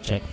Check.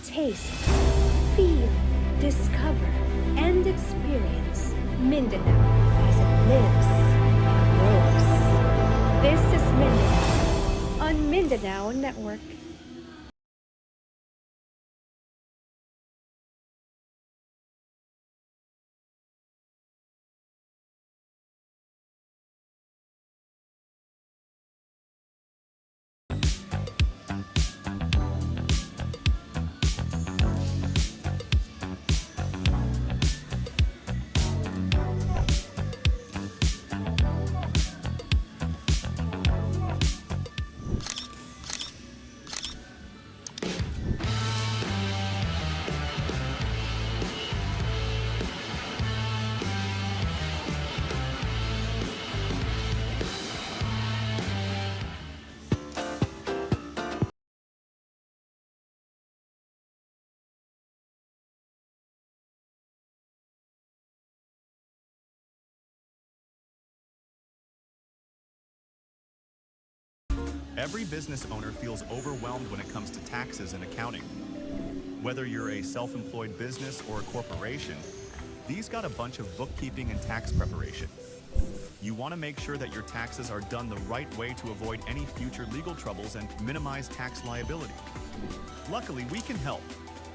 Taste, feel, discover, and experience Mindanao as it lives and grows. This is Mindanao on Mindanao Network. Every business owner feels overwhelmed when it comes to taxes and accounting. Whether you're a self-employed business or a corporation, these got a bunch of bookkeeping and tax preparation. You want to make sure that your taxes are done the right way to avoid any future legal troubles and minimize tax liability. Luckily, we can help.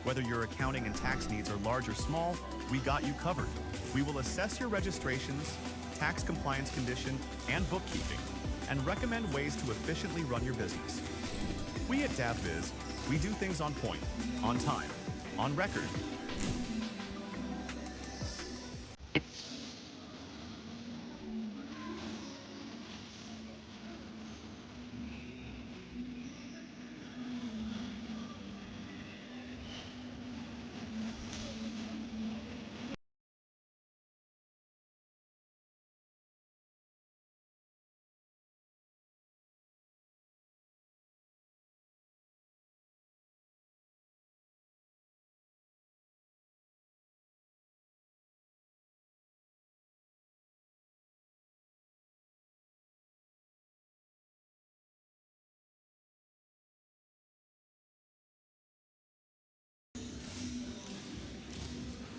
Whether your accounting and tax needs are large or small, we got you covered. We will assess your registrations, tax compliance condition, and bookkeeping, and recommend ways to efficiently run your business. We at DAVBiz, we do things on point, on time, on record,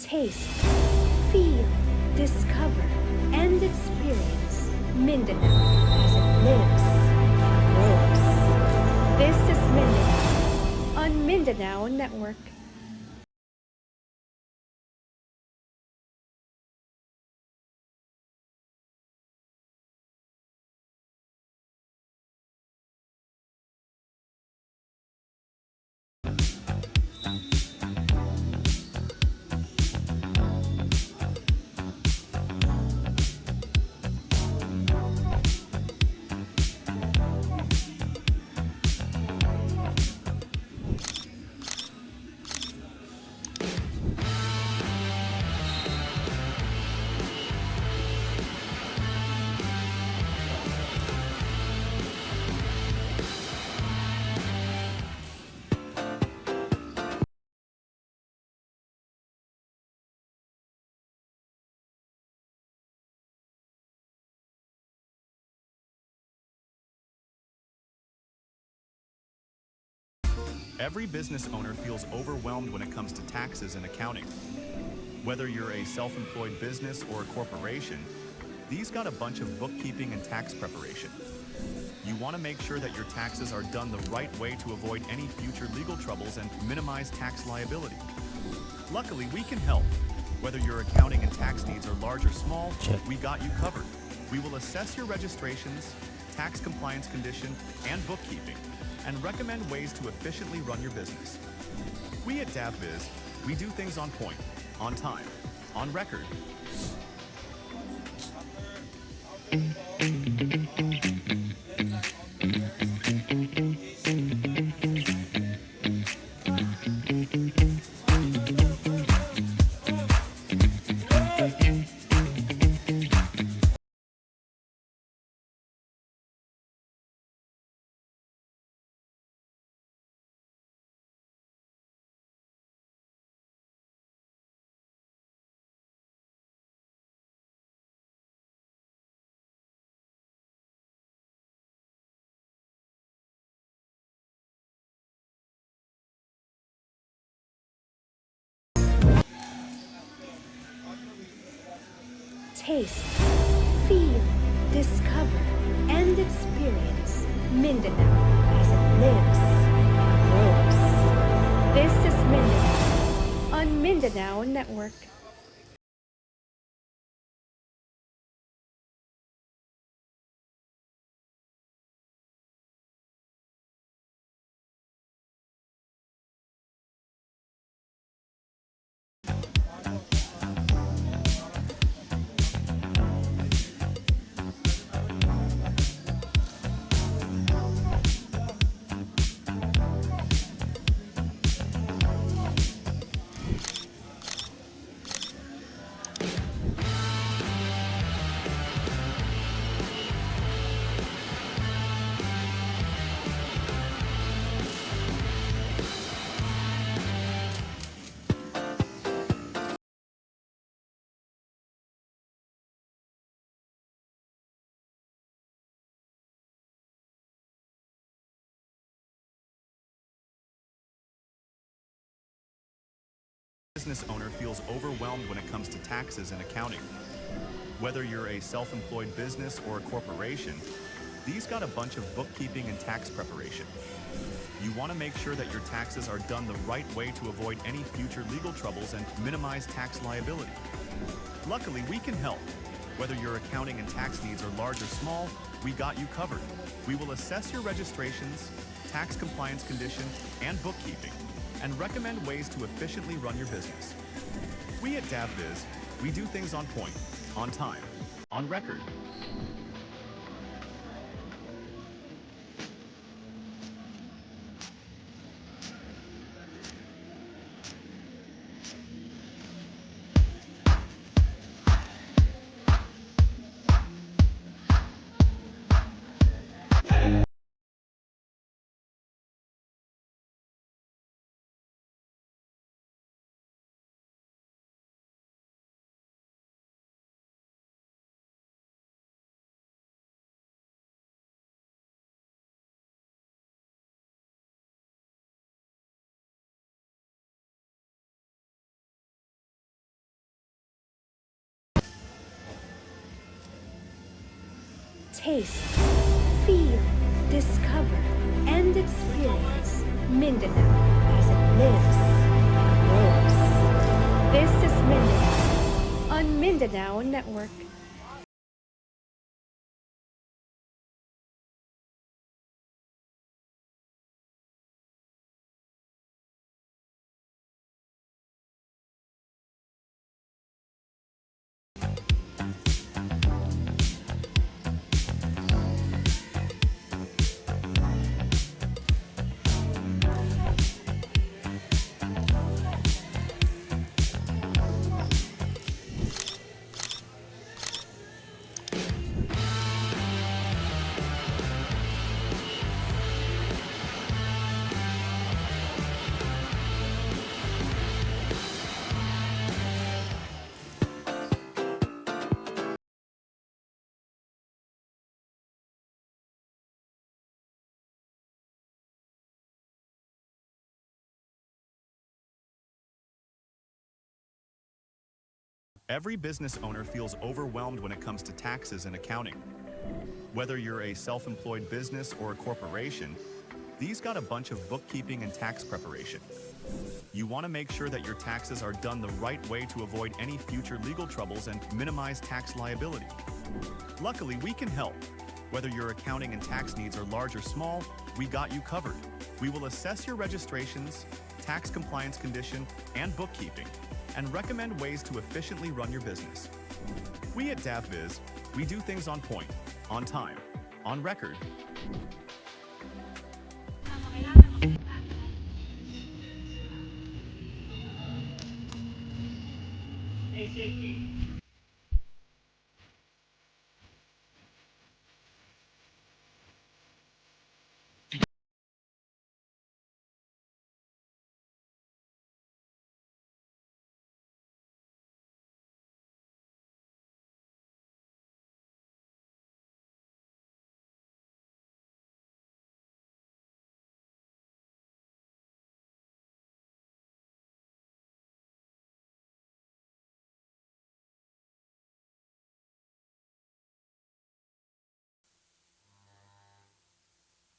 Taste, feel, discover, and experience Mindanao as it lives and grows. This is Mindanao on Mindanao Network. Every business owner feels overwhelmed when it comes to taxes and accounting. Whether you're a self-employed business or a corporation, these got a bunch of bookkeeping and tax preparation. You want to make sure that your taxes are done the right way to avoid any future legal troubles and minimize tax liability. Luckily, we can help. Whether your accounting and tax needs are large or small, we got you covered. We will assess your registrations, tax compliance condition, and bookkeeping, and recommend ways to efficiently run your business. We at DAVBiz, we do things on point, on time, on record. Taste, feel, discover, and experience Mindanao as it lives and grows. This is Mindanao on Mindanao Network. Business owner feels overwhelmed when it comes to taxes and accounting. Whether you're a self-employed business or a corporation, these got a bunch of bookkeeping and tax preparation. You want to make sure that your taxes are done the right way to avoid any future legal troubles and minimize tax liability. Luckily, we can help. Whether your accounting and tax needs are large or small, we got you covered. We will assess your registrations, tax compliance condition, and bookkeeping, and recommend ways to efficiently run your business. We at DAVBiz, we do things on point, on time, on record. Taste, feel, discover, and experience Mindanao as it lives and grows. This is Mindanao on Mindanao Network. Every business owner feels overwhelmed when it comes to taxes and accounting. Whether you're a self-employed business or a corporation, these got a bunch of bookkeeping and tax preparation. You want to make sure that your taxes are done the right way to avoid any future legal troubles and minimize tax liability. Luckily, we can help. Whether your accounting and tax needs are large or small, we got you covered. We will assess your registrations, tax compliance condition, and bookkeeping, and recommend ways to efficiently run your business. We at DAVBiz, we do things on point, on time, on record.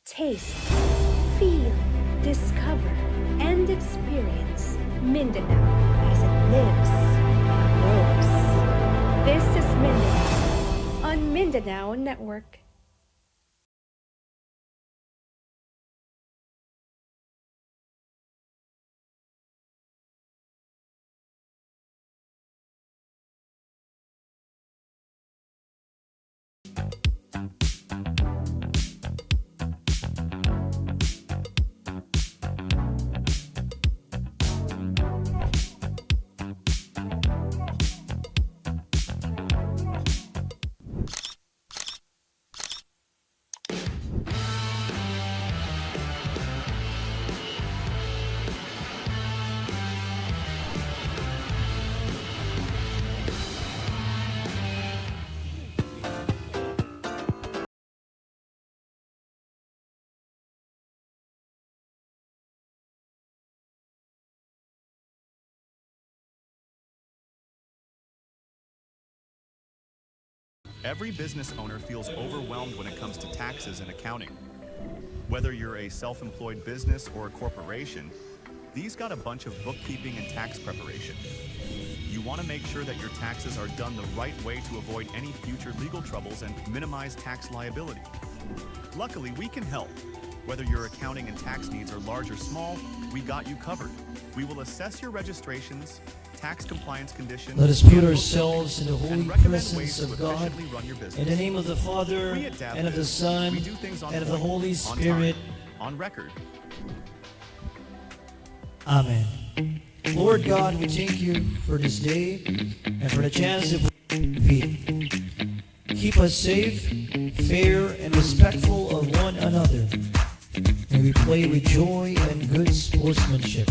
Taste, feel, discover, and experience Mindanao as it lives and grows. This is Mindanao on Mindanao Network. Every business owner feels overwhelmed when it comes to taxes and accounting. Whether you're a self-employed business or a corporation, these got a bunch of bookkeeping and tax preparation. You want to make sure that your taxes are done the right way to avoid any future legal troubles and minimize tax liability. Luckily, we can help. Whether your accounting and tax needs are large or small, we got you covered. We will assess your registrations, tax compliance conditions. Let us put ourselves in the holy and recommend presence ways of to God. efficiently run your business. In the name of the Father, We at and of the DAVBiz, Son, we do things on and of the point, Holy on Spirit. time, on record. Amen. Lord God, we thank you for this day and for the chance that we meet. Keep us safe, fair, and respectful of one another. May we play with joy and good sportsmanship.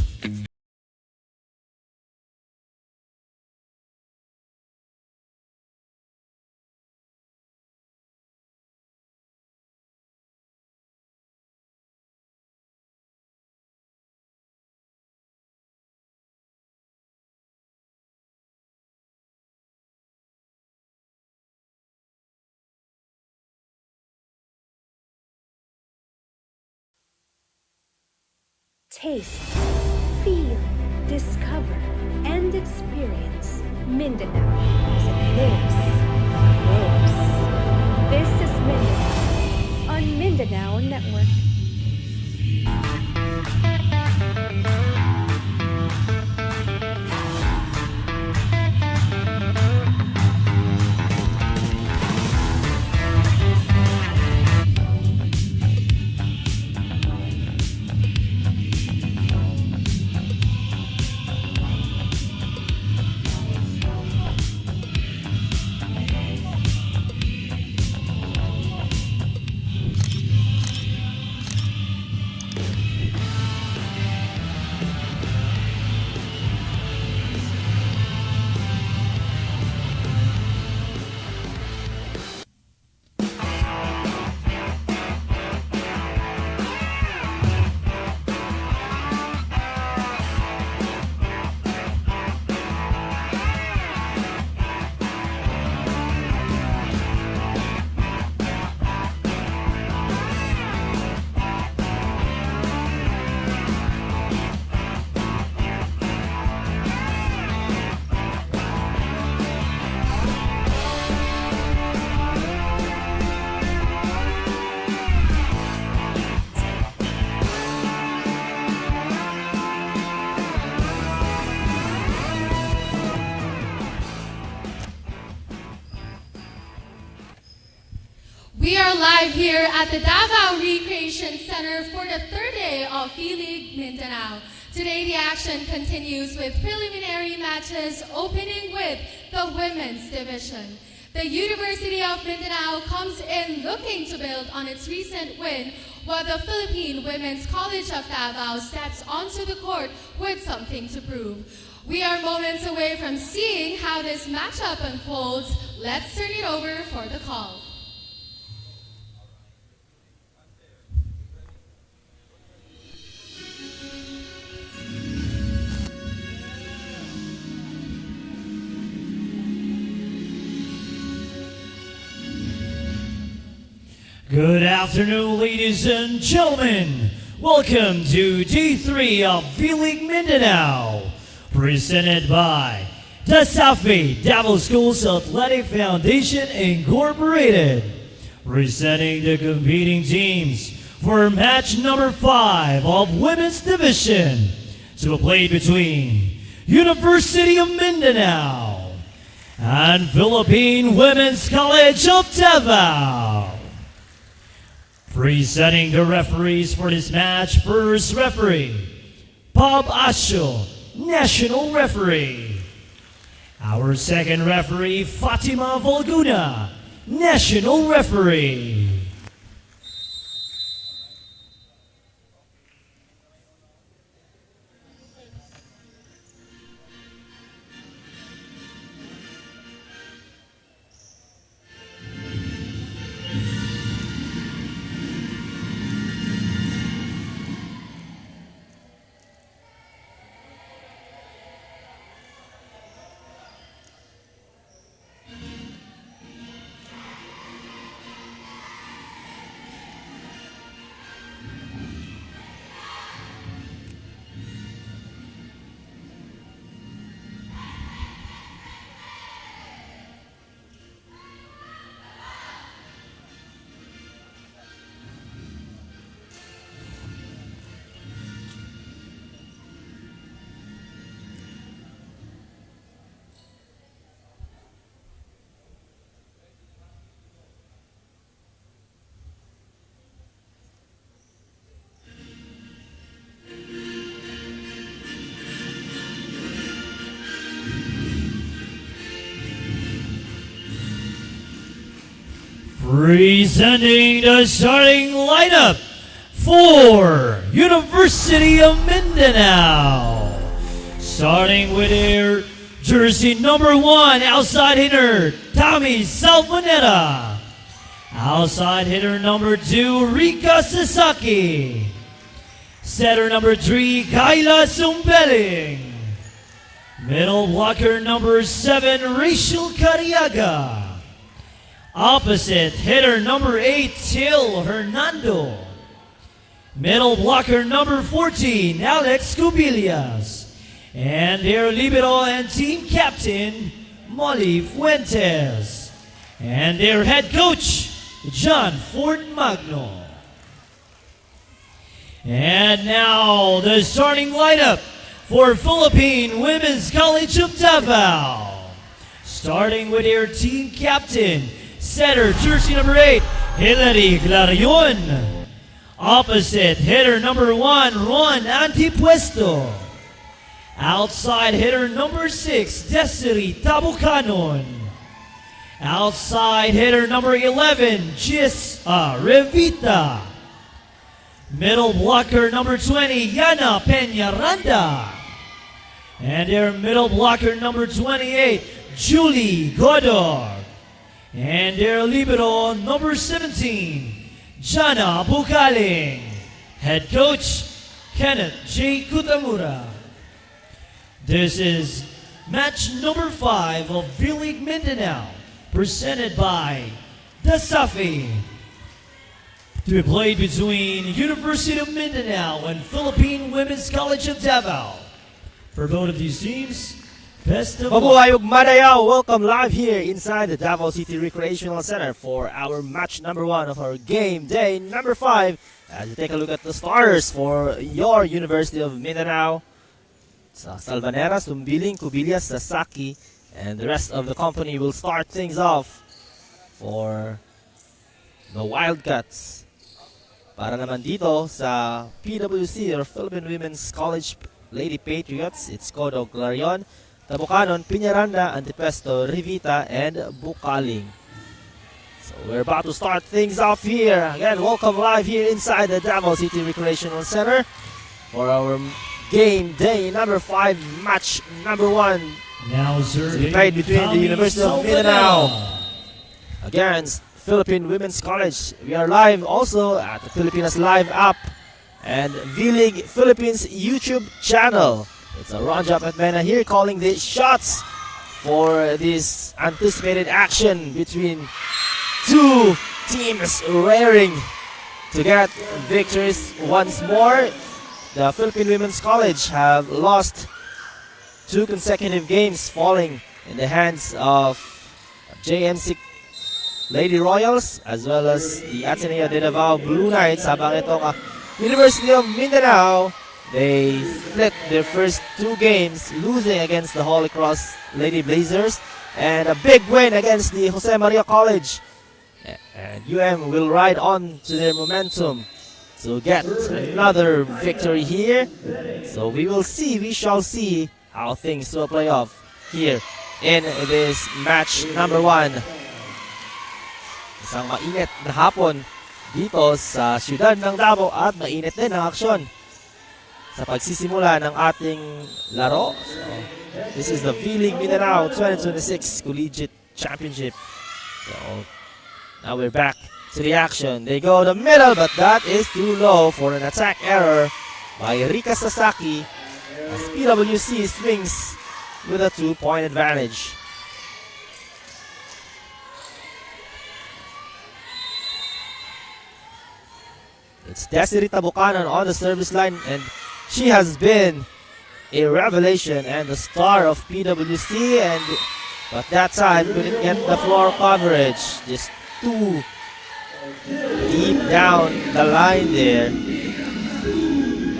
Taste, feel, discover, and experience Mindanao as it lives, grows. This is Mindanao on Mindanao Network. We are live here at the Davao Recreation Center for the third day of V-League Mindanao. Today the action continues with preliminary matches opening with the women's division. The University of Mindanao comes in looking to build on its recent win, while the Philippine Women's College of Davao steps onto the court with something to prove. We are moments away from seeing how this matchup unfolds. Let's turn it over for the call. Good afternoon, ladies and gentlemen. Welcome to Day 3 of V-League Mindanao, presented by DASAFI, Davao Schools Athletic Foundation Incorporated, presenting the competing teams for match number 5 of Women's Division to be played between University of Mindanao and Philippine Women's College of Davao. Presenting the referees for this match, first referee, Bob Asho, National Referee. Our second referee, Fatima Volguna, National Referee. Presenting the starting lineup for University of Mindanao. Starting with their jersey number 1, outside hitter, Tommy Salmoneta. Outside hitter number 2, Rika Sasaki. Setter number 3, Kayla Sumbeling. Middle blocker number 7, Rachel Cariaga. Opposite hitter number 8, Till Hernando. Middle blocker number 14, Alex Cubillas. And their libero and team captain, Molly Fuentes. And their head coach, John Fort Magno. And now the starting lineup for Philippine Women's College of Davao. Starting with their team captain, setter jersey number 8, Hilary Glarion. Opposite hitter number 1, Ron Antipuesto. Outside hitter number 6, Desiree Tabucanon. Outside hitter number 11, Gis Revita. Middle blocker number 20, Yana Peñaranda. And their middle blocker number 28, Julie Godor. And their libero number 17, Jana Bukaling. Head coach, Kenneth J. Kutamura. This is match number 5 of V-League Mindanao, presented by DASAFI, to be played between University of Mindanao and Philippine Women's College of Davao. For both of these teams, best of luck. Mabuhay ug Madayaw! Welcome live here inside the Davao City Recreational Center for our match number 1 of our game day number 5. As we take a look at the starters for your University of Mindanao, Salvanera, Sumbiling, Cubillas, Sasaki, and the rest of the company will start things off for the Wildcats. Para naman dito sa PWC or Philippine Women's College Lady Patriots, it's Codo Clarion, Tabucanon, Piñaranda, Antipesto, Rivita, and Bukaling. So we're about to start things off here. Again, welcome live here inside the Davao City Recreational Center for our game day number 5, match number 1. Now, sir, To be played between the University of Mindanao against Philippine Women's College. We are live also at the Filipinas Live app and V-League Philippines YouTube channel. It's a Ron Jap Mena here calling the shots for this anticipated action between two teams raring to get victories once more. The Philippine Women's College have lost 2 consecutive games, falling in the hands of JMC Lady Royals as well as the Ateneo de Davao Blue Knights. Habang itong University of Mindanao, they split their first 2 games, losing against the Holy Cross Lady Blazers and a big win against the Jose Maria College. And UM will ride on to their momentum to get another victory here. So we shall see how things will play off here in this match number 1. Isang mainit na hapon dito sa siyudad ng Davao at mainit din ang aksyon sa pagsisimula ng ating laro. So, this is the V-League Mindanao 2026 Collegiate Championship. So now we're back to the action. They go the middle, but that is too low for an attack error by Rika Sasaki as PWC swings with a 2-point advantage. It's Desiree Tabucanon on the service line, and she has been a revelation and the star of PWC, but that time couldn't get the floor coverage. Just too deep down the line there.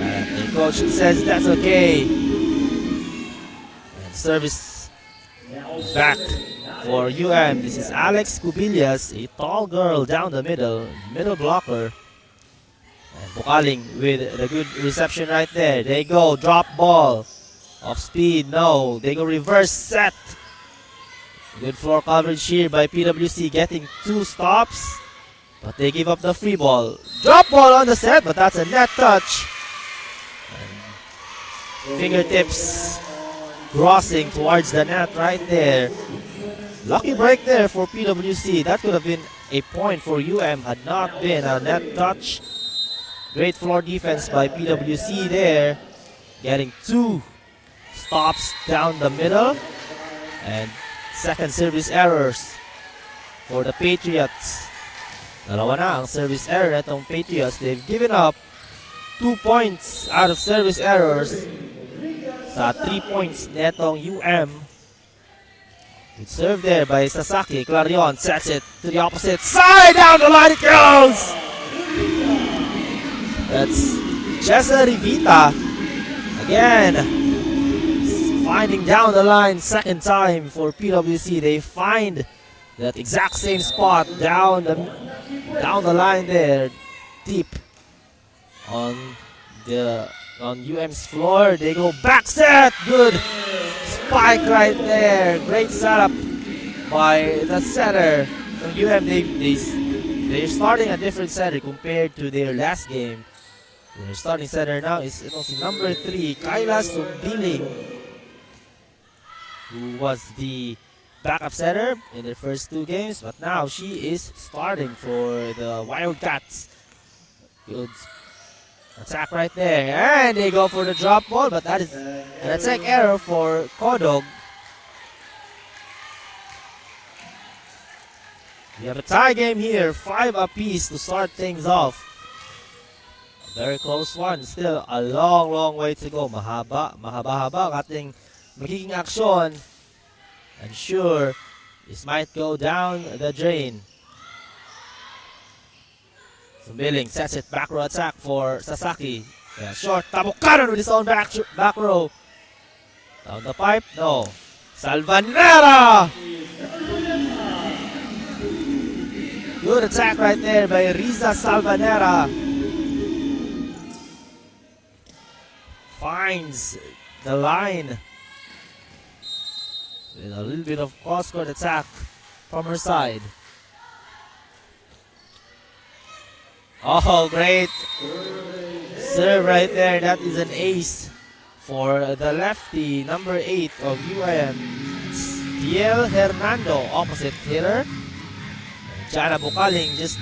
And the coach says that's okay. And service back for UM. This is Alex Cubillas, a tall girl down the middle blocker. And Bukaling with the good reception right there. They go drop ball. Off speed, no. They go reverse set. Good floor coverage here by PWC, getting 2 stops. But they give up the free ball. Drop ball on the set, but that's a net touch. And fingertips crossing towards the net right there. Lucky break there for PWC. That could have been a point for UM had not been a net touch. Great floor defense by PWC there. Getting 2 stops down the middle. And second service errors for the Patriots. Dalawa na ang service error na itong Patriots. They've given up 2 points out of service errors sa 3 points netong UM. Good serve there by Sasaki. Clarion sets it to the opposite side. Down the line it goes! That's Jessa Rivita. Again, finding down the line second time for PWC. They find that exact same spot down the line there, deep on UM's floor. They go back set. Good spike right there. Great setup by the setter. So UM, they're starting a different setter compared to their last game. Their starting setter now is number 3, Kyla Sumbiling, who was the backup setter in their first 2 games, but now she is starting for the Wildcats. Good attack right there, and they go for the drop ball, but that is an attack error for Kodog. We have a tie game here, 5 apiece to start things off. Very close one. Still a long way to go. Mahaba ang ating magiging aksyon. I'm sure this might go down the drain. Sumbiling sets it. Back row attack for Sasaki. Yeah, short. Tabukaran with his own back row. Down the pipe. No. Salvanera! Good attack right there by Riza Salvanera. Finds the line with a little bit of cross-court attack from her side. Oh, great serve right there. That is an ace for the lefty, number 8 of UM. It's Diel Hernando, opposite hitter. Jana Bukaling just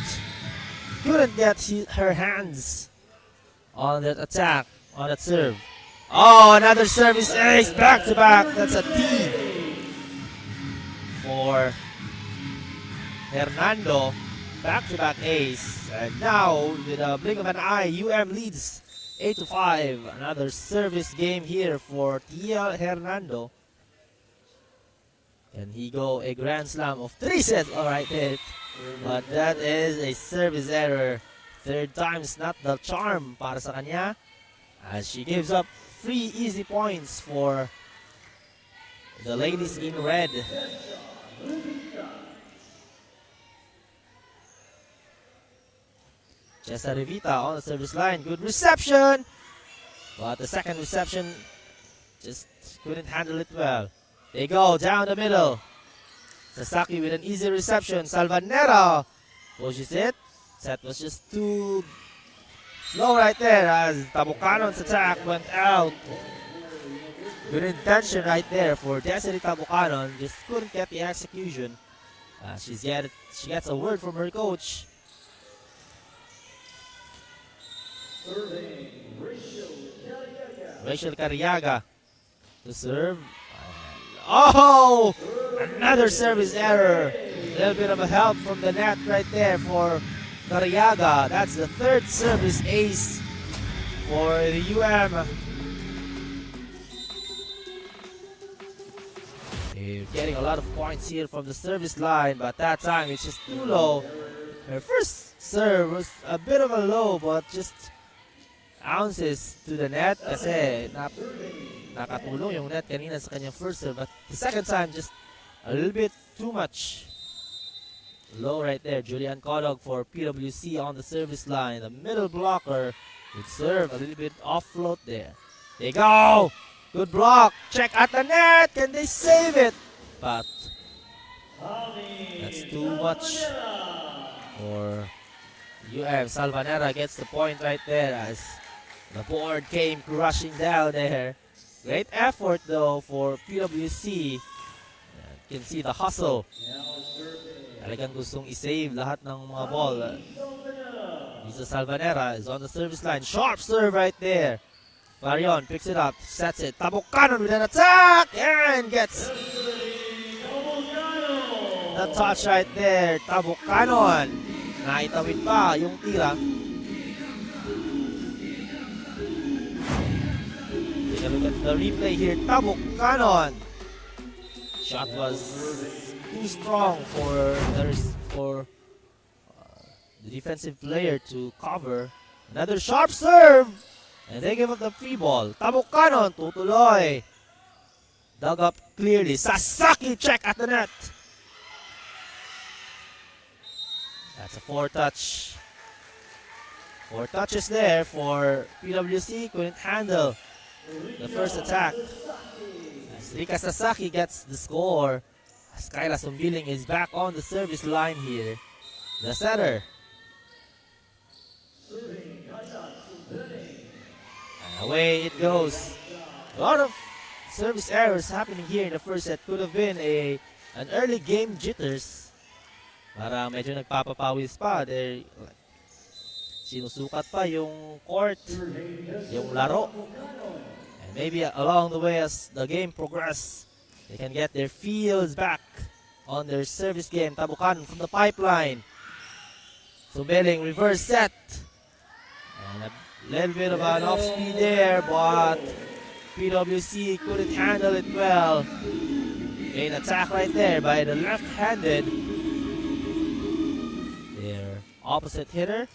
couldn't get her hands on that attack, on that serve. Oh, another service ace, back to back. That's a T for Hernando. Back to back ace. And now, with a blink of an eye, UM leads 8-5. Another service game here for Tia Hernando. Can he go a grand slam of 3 sets? Alright, hit. But that is a service error. Third time's not the charm para sa kanya, as she gives up 3 easy points for the ladies in red. Jessa Rivita on the service line. Good reception, but the second reception just couldn't handle it well. They go down the middle. Sasaki with an easy reception. Salvanera pushes it. Set was just too slow right there as Tabucanon's attack went out. Good intention right there for Desiree Tabucanon. Just couldn't get the execution. She gets a word from her coach. Rachel Cariaga to serve. Oh! Another service error. A little bit of a help from the net right there for Cariaga. That's the third service ace for the UM. They're getting a lot of points here from the service line, but that time it's just too low. Her first serve was a bit of a low, but just ounces to the net kasi nakatulong yung net kanina sa kanyang first serve, but the second time just a little bit too much low right there. Julian Kodog for PWC on the service line. The middle blocker would serve a little bit off float there. They go! Good block. Check at the net. Can they save it? But that's too much for UM. Salvanera gets the point right there as the board came crushing down there. Great effort though for PWC. You can see the hustle. Talagang gustong i-save lahat ng mga ball. Lisa Salvanera is on the service line. Sharp serve right there. Marion picks it up, sets it. Tabucanon with an attack and gets the touch right there. Tabucanon. Naitawid pa yung tira. Take a look at the replay here. Tabok Cannon. Shot was too strong for the defensive player to cover. Another sharp serve. And they give up the free ball. Tabok Cannon, tutuloy. Dug up clearly. Sasaki check at the net. That's a 4-touch. 4 touches there for PWC. Couldn't handle the first attack. As Rika Sasaki gets the score. As Kyla Sumbiling is back on the service line here. The setter. And away it goes. A lot of service errors happening here in the first set. Could have been an early game jitters. Para medyo nagpapapawis pa. Sinusukat pa yung court, yung laro. And maybe along the way as the game progresses, they can get their feels back on their service game. Tabukan from the pipeline. Sumbiling reverse set. And a little bit of an off speed there, but PWC couldn't handle it well. An attack right there by the left-handed. Their opposite hitter.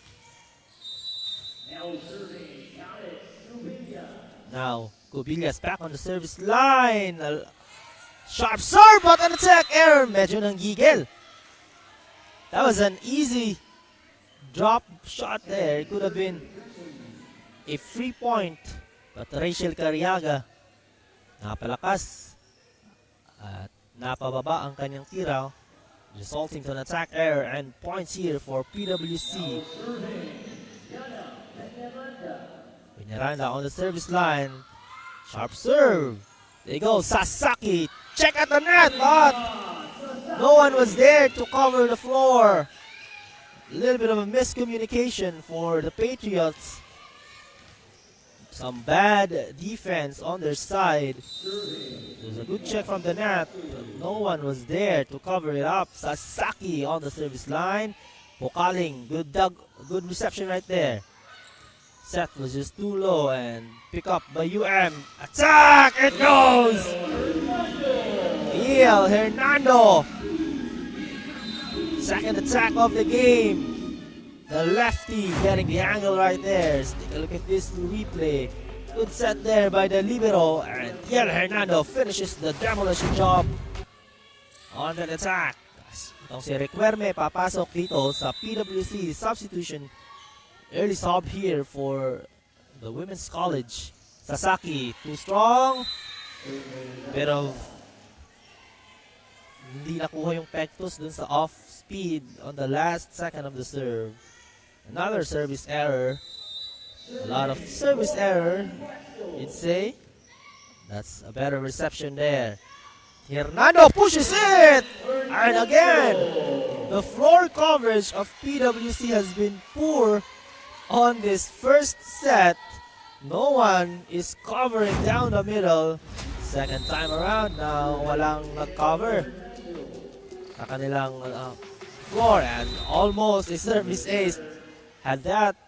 Now, Cubillas back on the service line. Sharp serve, but an attack error. Medyo nang gigil. That was an easy drop shot there. It could have been a free point. But Rachel Cariaga, napalakas at napababa ang kanyang tira, resulting to an attack error and points here for PWC. Miranda on the service line. Sharp serve. There you go. Sasaki. Check at the net. But no one was there to cover the floor. A little bit of a miscommunication for the Patriots. Some bad defense on their side. There's a good check from the net. But no one was there to cover it up. Sasaki on the service line. Pokaling. Good reception right there. Set was just too low and pick up by UM. Attack! It goes! Hernando. Second attack of the game. The lefty getting the angle right there. Let's take a look at this replay. Good set there by the libero. And Hernando finishes the demolition job on that attack. Itong si Requerme papasok dito sa PWC substitution. Early sub here for the women's college. Sasaki, too strong. Bit of hindi nakuha yung pectus dun sa off speed on the last second of the serve. Another service error. A lot of service error, you'd say. That's a better reception there. Hernando pushes it! And again, the floor coverage of PWC has been poor on this first set. No one is covering down the middle. Second time around, now walang nag-cover sa kanilang floor, and almost a service ace. Had that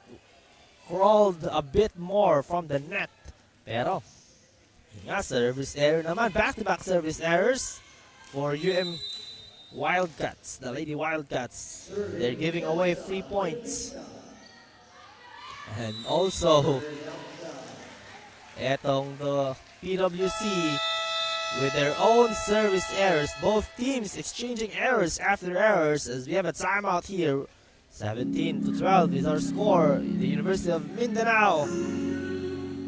crawled a bit more from the net. Pero, nga, service error naman. Back-to-back service errors for UM Wildcats, the Lady Wildcats. They're giving away 3 points. And also, etong the PWC with their own service errors. Both teams exchanging errors after errors as we have a timeout here. 17-12 is our score. The University of Mindanao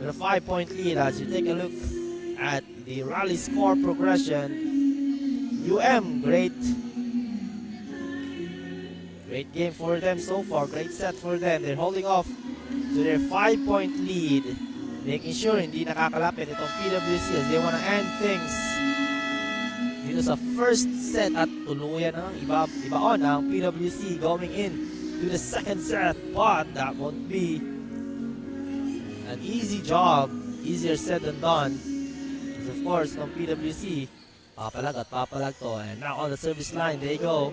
with a 5-point lead. As you take a look at the rally score progression, great game for them so far. Great set for them. They're holding off to their 5-point lead, making sure hindi nakakalapit itong PWC as they want to end things dito sa first set at tuluyan ng ibaon ang PWC going in to the second set. But that won't be an easy job, easier said than done, because of course ng PWC papalag at papalag to. And now on the service line, there you go.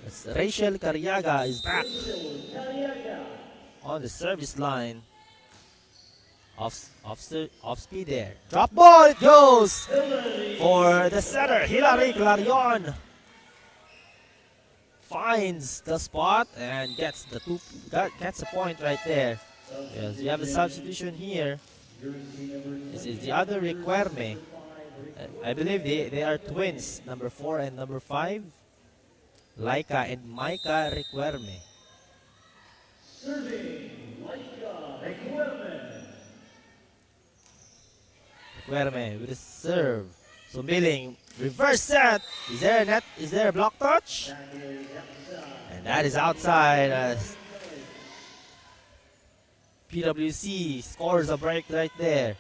As Rachel Cariaga is back on the service line. Off speed there. Drop ball, it goes for the setter, Hilary Clarion. Finds the spot and gets the point right there. Yes, we have a substitution here. This is the other Requerme. I believe they are twins, number 4 and number 5. Laika and Maika Requerme. Requerme with a serve. So Milling, reverse set. Is there a net? Is there a block touch? And that is outside as PWC scores a break right there.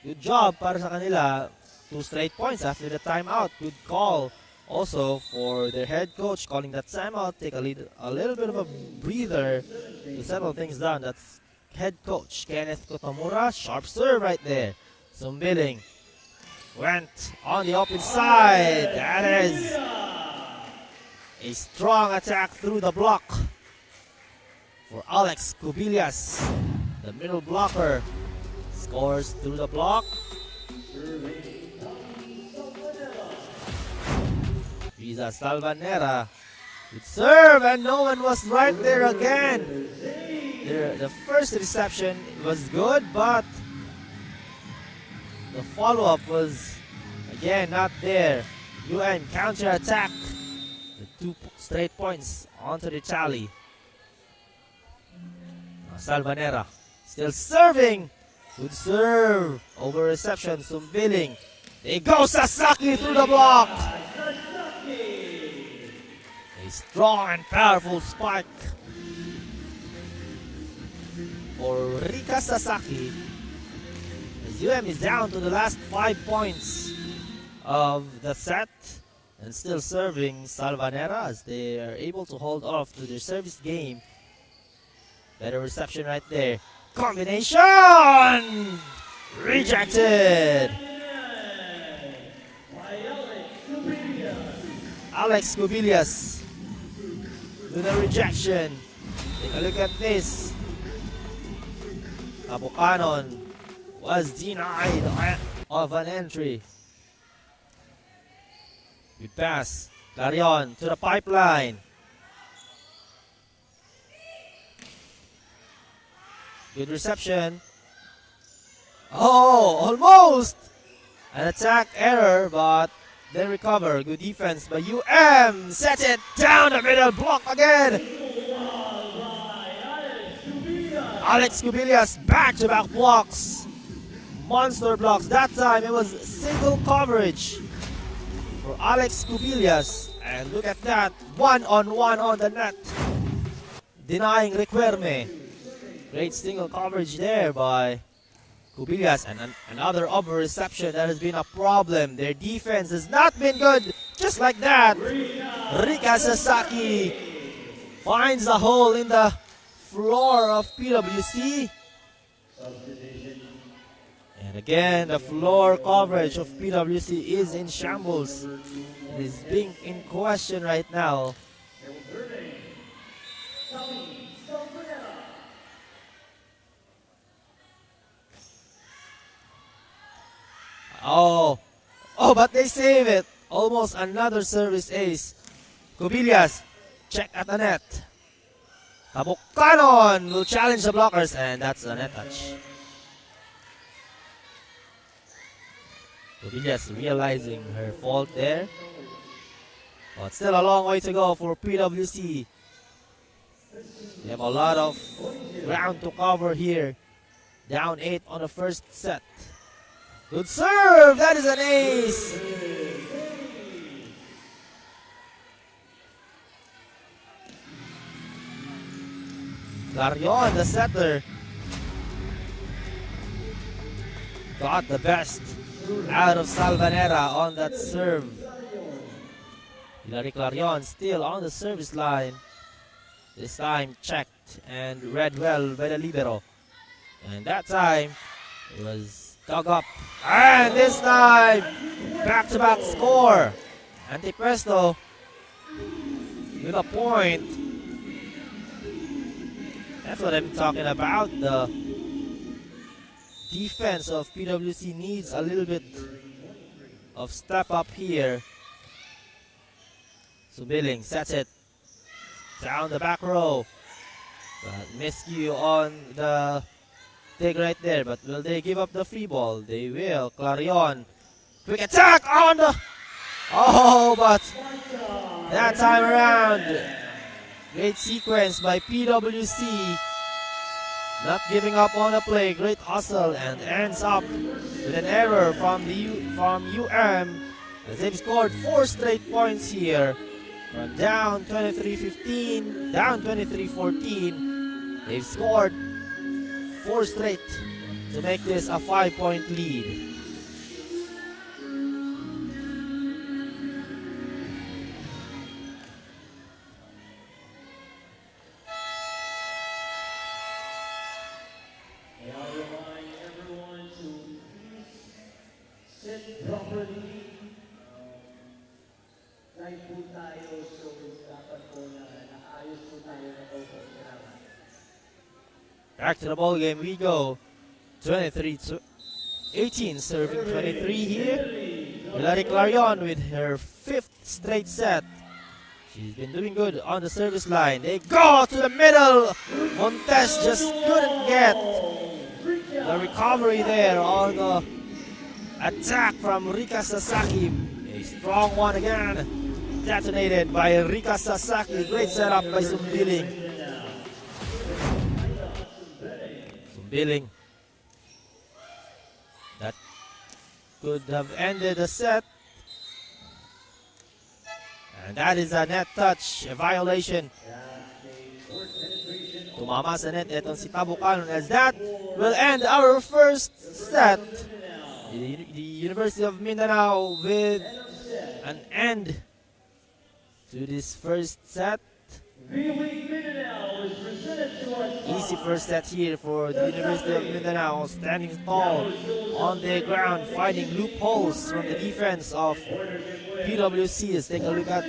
Good job para sa kanila. 2 straight points after the timeout. Good call also for their head coach calling that timeout. Take a little bit of a breather to settle things down. That's head coach Kenneth Kotamura. Sharp serve right there. Sumbiling went on the open side. That is a strong attack through the block for Alex Cubillas. The middle blocker scores through the block. Visa Salvanera would serve and no one was right there again. The first reception was good, but the follow-up was again not there. UN counter-attack. The 2 straight points onto the tally. Salvanera still serving. Good serve. Over reception. Sumbiling. They go Sasaki through the block. A strong and powerful spike for Rika Sasaki. As UM is down to the last 5 points of the set and still serving Salvanera as they are able to hold off to their service game. Better reception right there. Combination! Rejected! Alex Cubillas with a rejection. Take a look at this. Cabucanon was denied of an entry. Good pass. Clarion to the pipeline. Good reception. Oh, almost! An attack error, but then recover. Good defense by UM. Sets it down the middle block again. Alex Cubillas back-to-back blocks. Monster blocks. That time it was single coverage for Alex Cubillas. And look at that. One-on-one on the net. Denying Requerme. Great single coverage there by Cubillas, and another over reception that has been a problem. Their defense has not been good. Just like that, Rika Sasaki finds a hole in the floor of PWC. And again, the floor coverage of PWC is in shambles. It is being in question right now. Oh, but they save it. Almost another service ace. Cubillas, check at the net. Cabucanon will challenge the blockers, and that's a net touch. Cubillas realizing her fault there. But still a long way to go for PWC. They have a lot of ground to cover here. Down 8 on the first set. Good serve! That is an ace! Clarion, the setter, got the best out of Salvanera on that serve. Hilary Clarion still on the service line. This time checked and read well by the libero. And that time it was dug up. And this time, back-to-back score. Antipresto with a point. That's what I'm talking about. The defense of PWC needs a little bit of step up here. So Billing sets it down the back row. But miscue on the dig right there. But will they give up the free ball? They will. Clarion. Quick attack on the... Oh, but that time around, great sequence by PWC. Not giving up on the play. Great hustle and ends up with an error from UM. As they've scored 4 straight points here. From down 23-15, down 23-14. They've scored 4 straight to make this a 5-point lead. Back to the ball game we go. 23-18, serving 23 here. Hilary Clarion with her 5th straight set. She's been doing good on the service line. They go to the middle. Montes just couldn't get the recovery there on the attack from Rika Sasaki. A strong one again. Detonated by Rika Sasaki. Great setup by Sumbiling. Billing. That could have ended the set. And that is a net touch, a violation. Tumama sa net itong si Tabucanon as that will end our first set. The University of Mindanao with an end to this first set. Easy first set here for the University of Mindanao, standing tall on the ground, finding loopholes from the defense of PWC. Let's take a look at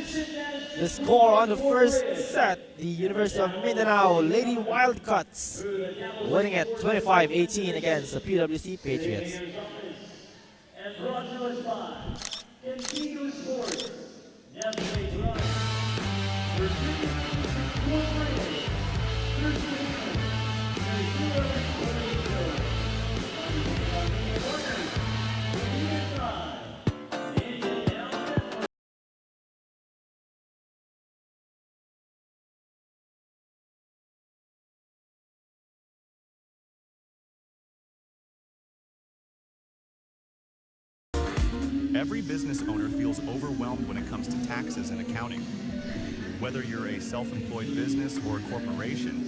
the score on the first set. The University of Mindanao Lady Wildcats winning at 25-18 against the PWC Patriots. And brought to us by Continue Sports. Every business owner feels overwhelmed when it comes to taxes and accounting. Whether you're a self-employed business or a corporation,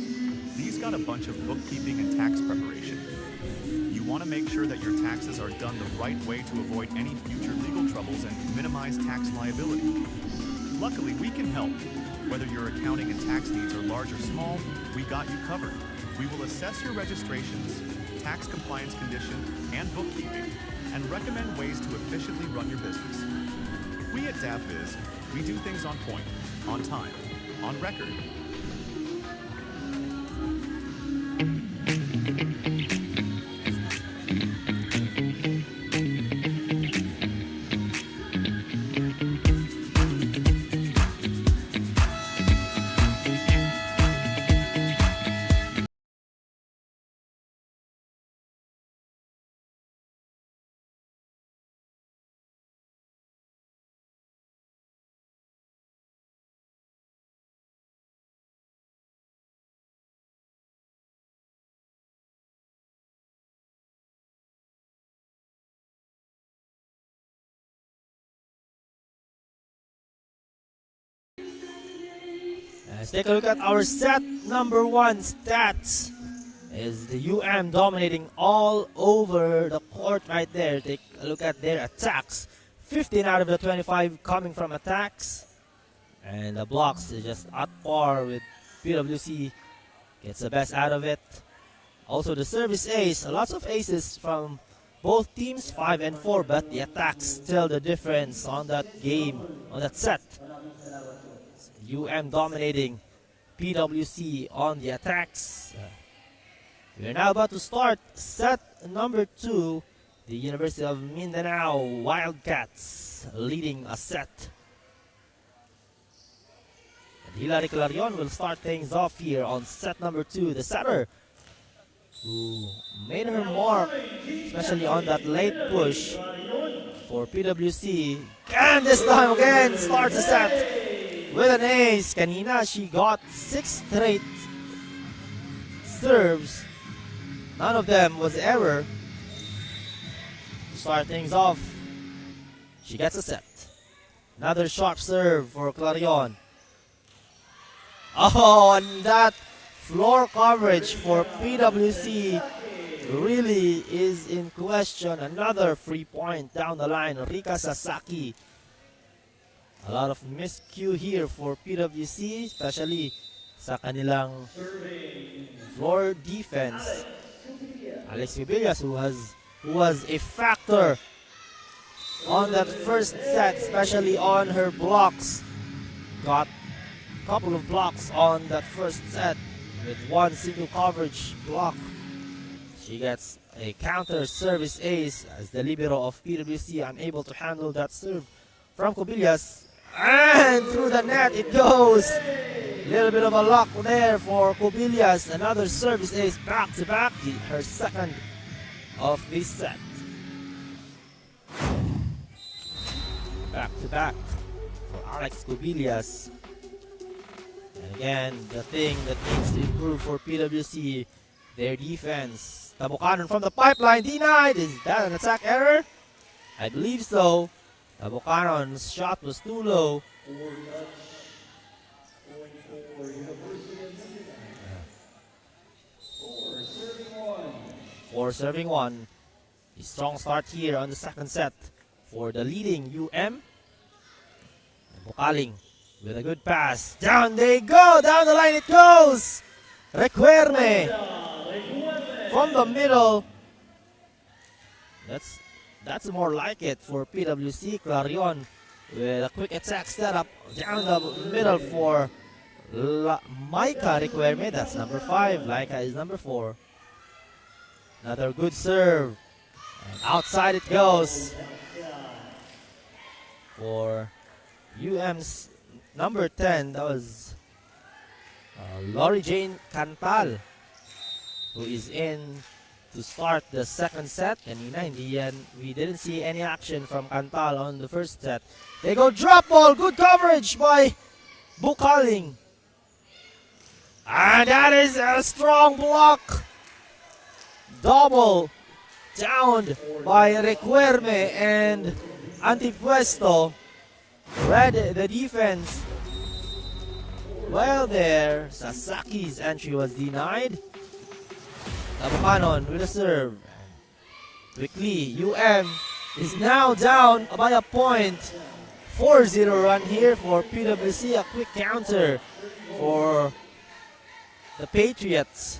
these got a bunch of bookkeeping and tax preparation. You want to make sure that your taxes are done the right way to avoid any future legal troubles and minimize tax liability. Luckily, we can help. Whether your accounting and tax needs are large or small, we got you covered. We will assess your registrations, tax compliance condition, and bookkeeping, and recommend ways to efficiently run your business. We at DAVBiz, we do things on point, on time, on record. Let's take a look at our set number 1 stats. Is the UM dominating all over the court right there. Take a look at their attacks. 15 out of the 25 coming from attacks. And the blocks is just at par with PWC. Gets the best out of it. Also the service ace. Lots of aces from both teams, 5 and 4. But the attacks still the difference on that game, on that set. UM dominating PWC on the attacks. We are now about to start set number 2. The University of Mindanao Wildcats leading a set. And Hilary Clarion will start things off here on set number 2. The setter who made her mark, especially on that late push for PWC. And this time again starts the set with an ace. Kanina, she got 6 straight serves. None of them was error. To start things off, she gets a set. Another sharp serve for Clarion. Oh, and that floor coverage for PWC really is in question. Another free point down the line. Rika Sasaki. A lot of miscue here for PWC, especially sa kanilang floor defense. Alex Cubillas, who was a factor on that first set, especially on her blocks. Got a couple of blocks on that first set with one single coverage block. She gets a counter service ace as the libero of PWC, unable to handle that serve from Cubillas. And through the net it goes. Little bit of a luck there for Cubillas. Another service ace back to back, her second of this set. Back to back for Alex Cubillas. And again, the thing that needs to improve for PWC, their defense. Tabukanon from the pipeline, denied. Is that an attack error? I believe so. Tabukanon's shot was too low. For serving one. A strong start here on the second set for the leading UM. Bukaling with a good pass. Down they go. Down the line it goes. Recuerme from the middle. That's more like it for PWC. Clarion with a quick attack setup down the middle for Maika Recuerme. That's number 5. Laika is number 4. Another good serve. And outside it goes for UM's number 10. That was Lori Jane Cantal, who is in to start the second set. Kanina, we didn't see any action from Cantal on the first set. They go drop ball. Good coverage by Bukaling. And that is a strong block. Double downed by Recuerme, and Antipuesto read the defense well there. Sasaki's entry was denied. Tabukanon with a serve. Quickly, UM is now down by a point. 4-0 run here for PWC. A quick counter for the Patriots.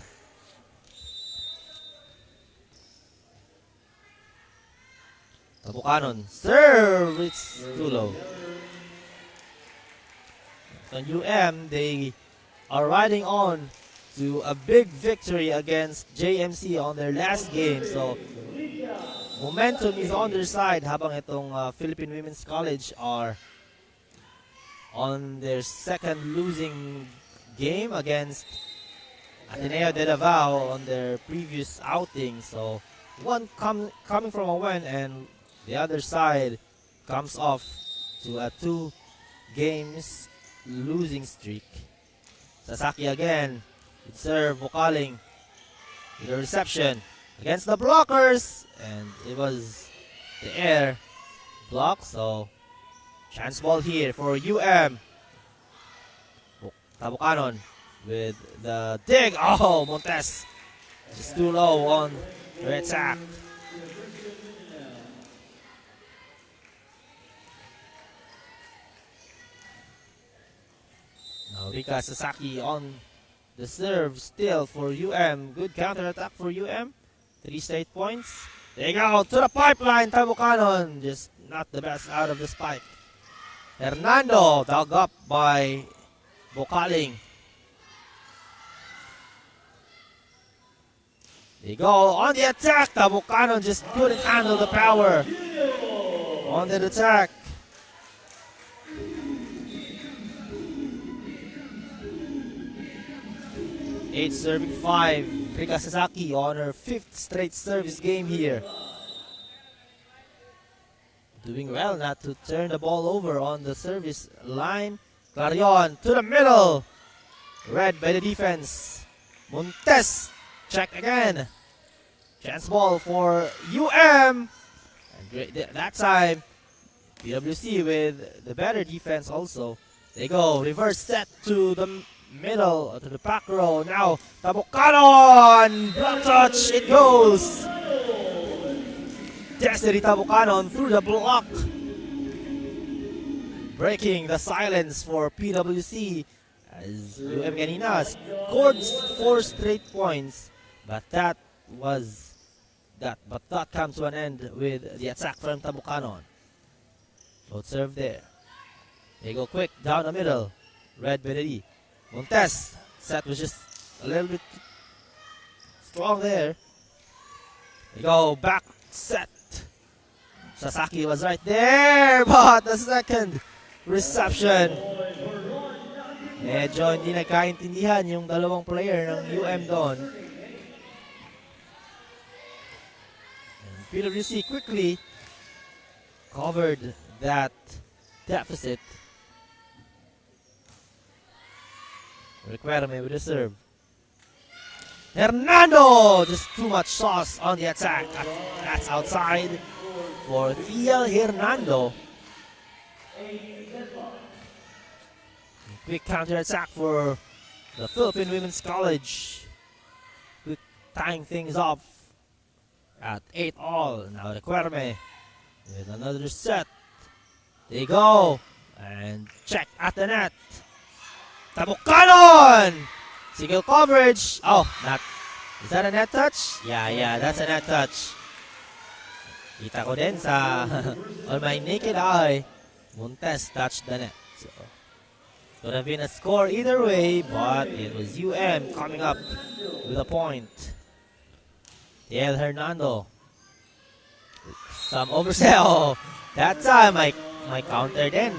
Tabukanon serve, it's too low. On UM, they are riding on to a big victory against JMC on their last game. So momentum is on their side habang itong Philippine Women's College are on their second losing game against Ateneo de Davao on their previous outing. So one coming from a win, and the other side comes off to a 2 games losing streak. Sasaki again. Good serve. Bukaling with a reception against the blockers. And it was the air block. So chance ball here for UM. Tabukanon with the dig. Oh, Montes is too low on the attack. Now Rika Sasaki on the serve still for UM. Good counter attack for UM. 3 straight points. They go to the pipeline. Tabukanon just not the best out of the spike. Hernando dug up by Bukaling. They go on the attack. Tabucanon just couldn't handle the power on that attack. Eight serving 5. Rika Sasaki on her 5th straight service game here. Doing well not to turn the ball over on the service line. Clarion to the middle. Read by the defense. Montes. Check again. Chance ball for UM. And that time, PWC with the better defense also. They go reverse set to the middle, to the back row. Now, Tabucanon! Block touch, it goes! Destiny Tabucanon through the block. Breaking the silence for PWC as UM kanina scored 4 straight points. But that comes to an end with the attack from Tabucanon. Float serve there. They go quick down the middle. Red by the D. Montes. Set was just a little bit strong there. They go back set. Sasaki was right there, but the second reception. Medyo hindi nagkaintindihan yung dalawang player ng UM doon. PWC quickly covered that deficit. Requirement with the serve. Hernando! Just too much sauce on the attack. That's outside for Thiel Hernando. Quick counter attack for the Philippine Women's College. Quick tying things up at 8-all. Now Requirement with another set. They go and check at the net. Tabucanon! Single coverage. Oh, not. Is that a net touch? Yeah, that's a net touch. Kita ko din sa on my naked eye. Montes touched the net. So, it could have been a score either way, but it was UM coming up with a point. Thiel Hernando. Some oversell. That time, my counter then.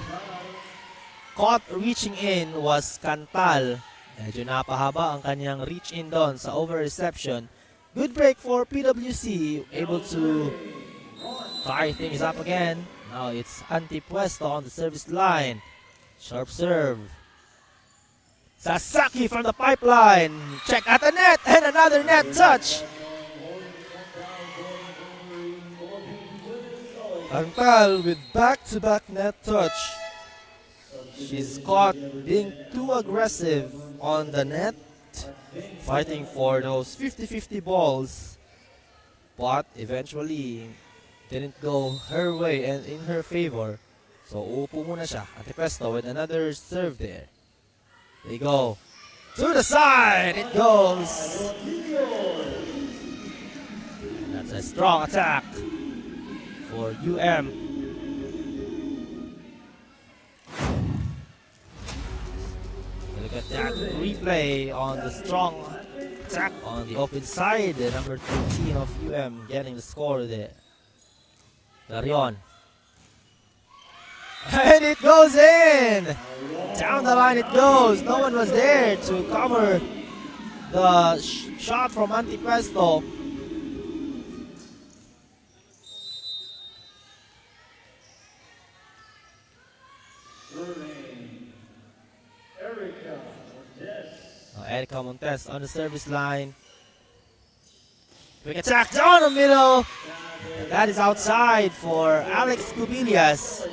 Caught reaching in was Cantal. Medyo napahaba ang kanyang reach in doon sa over reception. Good break for PWC. Able to tie things up again. Now it's Antipuesto on the service line. Sharp serve. Sasaki from the pipeline. Check at the net and another net touch. Cantal with back-to-back net touch. She's caught being too aggressive on the net, fighting for those 50-50 balls, but eventually didn't go her way and in her favor. So uupo muna siya. Antipuesto with another serve there. They go to the side. It goes. That's a strong attack for UM. Look at that replay on the strong attack on the open side. Number 13 of UM getting the score there. Clarion. And it goes in! Down the line it goes. No one was there to cover the shot from Antipuesto. Erica Montes on the service line. Quick attack down the middle. That is outside for Alex Cubillas.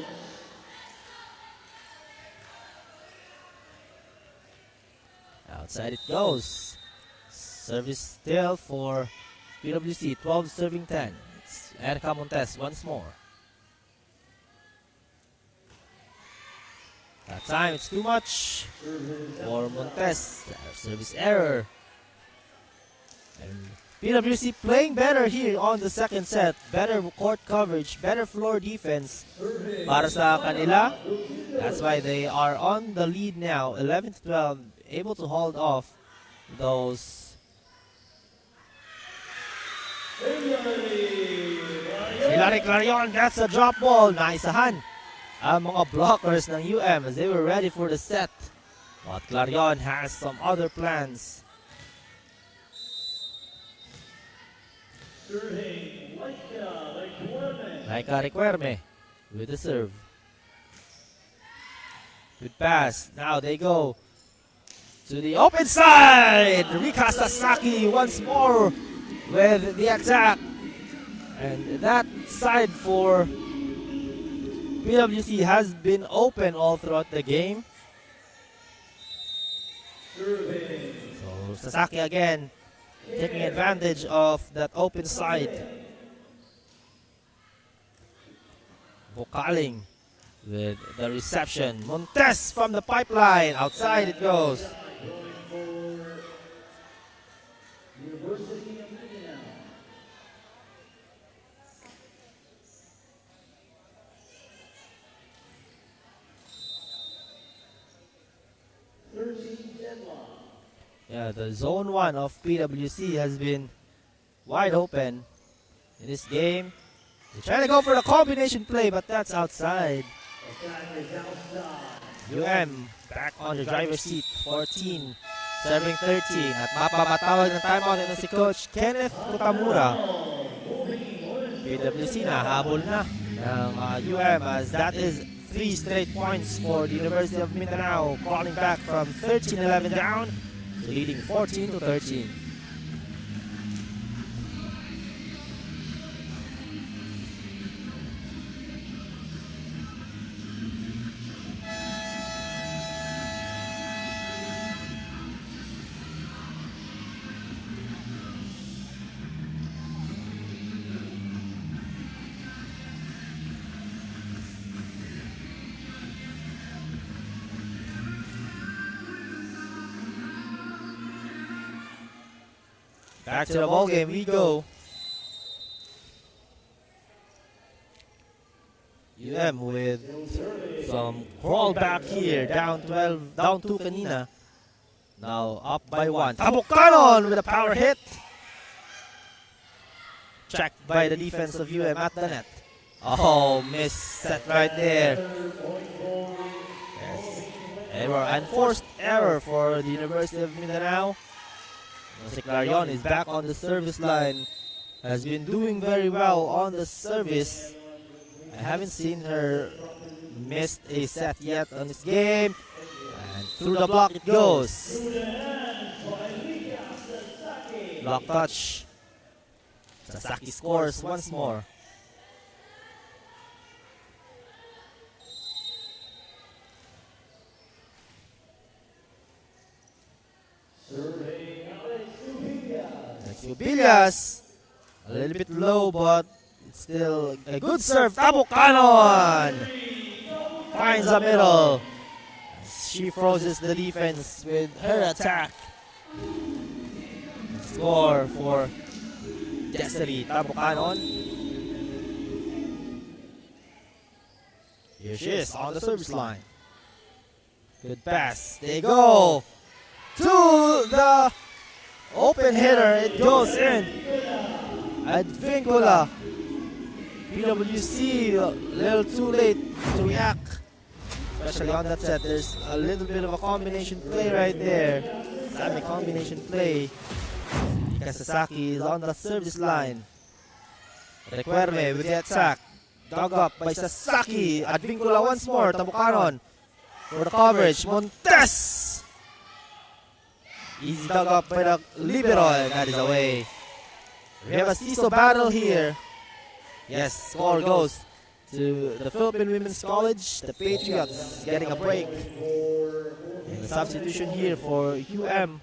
Outside it goes. Service still for PWC. 12 serving 10. It's Erica Montes once more. That time it's too much for Montes. Service error. And PWC playing better here on the second set. Better court coverage, better floor defense para sa kanila. That's why they are on the lead now, 11-12, able to hold off those Hilary Clarion gets a drop ball. Naisahan ang mga blockers ng UM as they were ready for the set. But Clarion has some other plans. Serving Laika Requerme with the serve. Good pass. Now they go to the open side. Rika Sasaki once more with the attack. And that side for PWC has been open all throughout the game. So Sasaki again taking advantage of that open side. Vokaling with the reception. Montes from the pipeline. Outside it goes. University of Mindanao. Yeah, the zone 1 of PWC has been wide open in this game. They're trying to go for the combination play, but that's outside. UM back on the driver's seat, 14, serving 13. At mapapatawag ng timeout ito si Coach Kenneth Kutamura. PWC na, habol na ng UM as that is 3 straight points for the University of Mindanao, crawling back from 13-11 down to leading 14-13. Back to the ball game we go. UM with some crawl back here, down 12, down 2 kanina. Now up by 1. Tabukanon with a power hit. Checked by the defense of UM at the net. Oh, miss set right there. Yes. Error, enforced error for the University of Mindanao. Si Clarion is back on the service line. Has been doing very well on the service. I haven't seen her missed a set yet on this game. And through the block it goes. Block touch. Sasaki scores once more. Billas, a little bit low, but it's still a good serve. Tabukanon finds the middle. She freezes the defense with her attack. Score for Destiny Tabukanon. Here she is on the service line. Good pass. They go to the open hitter, it goes in. Advincula. PWC a little too late to react. Especially on that set, there's a little bit of a combination play right there. Sami combination play. Sasaki is on the service line. Requerme with the attack. Dug up by Sasaki. Advincula once more. Tabukanon for the coverage. Montes. Easy dug up by the libero, and that is away. We have a CISO battle here. Yes, score goes to the Philippine Women's College. The Patriots getting a break. And the substitution here for UM.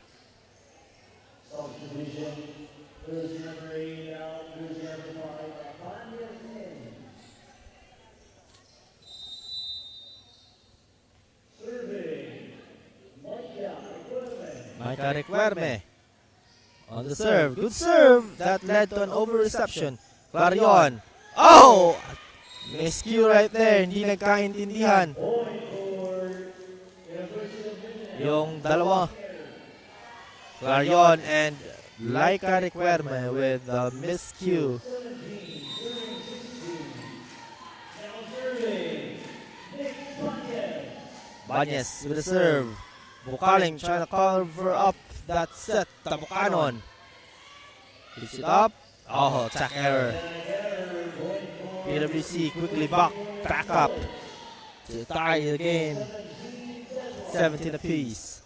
Maika Requerme on the serve. Good serve. That led to an over-reception. Clarion. Oh! Miscue right there. Hindi nagkaintindihan. Yung dalawa. Clarion and Laika Requerme with the miscue. Banyes with the serve. Bukaling trying to cover up that set. Tabukanon. Picks it up. Oh, attack error. PWC quickly back up to tie the game. 17 apiece.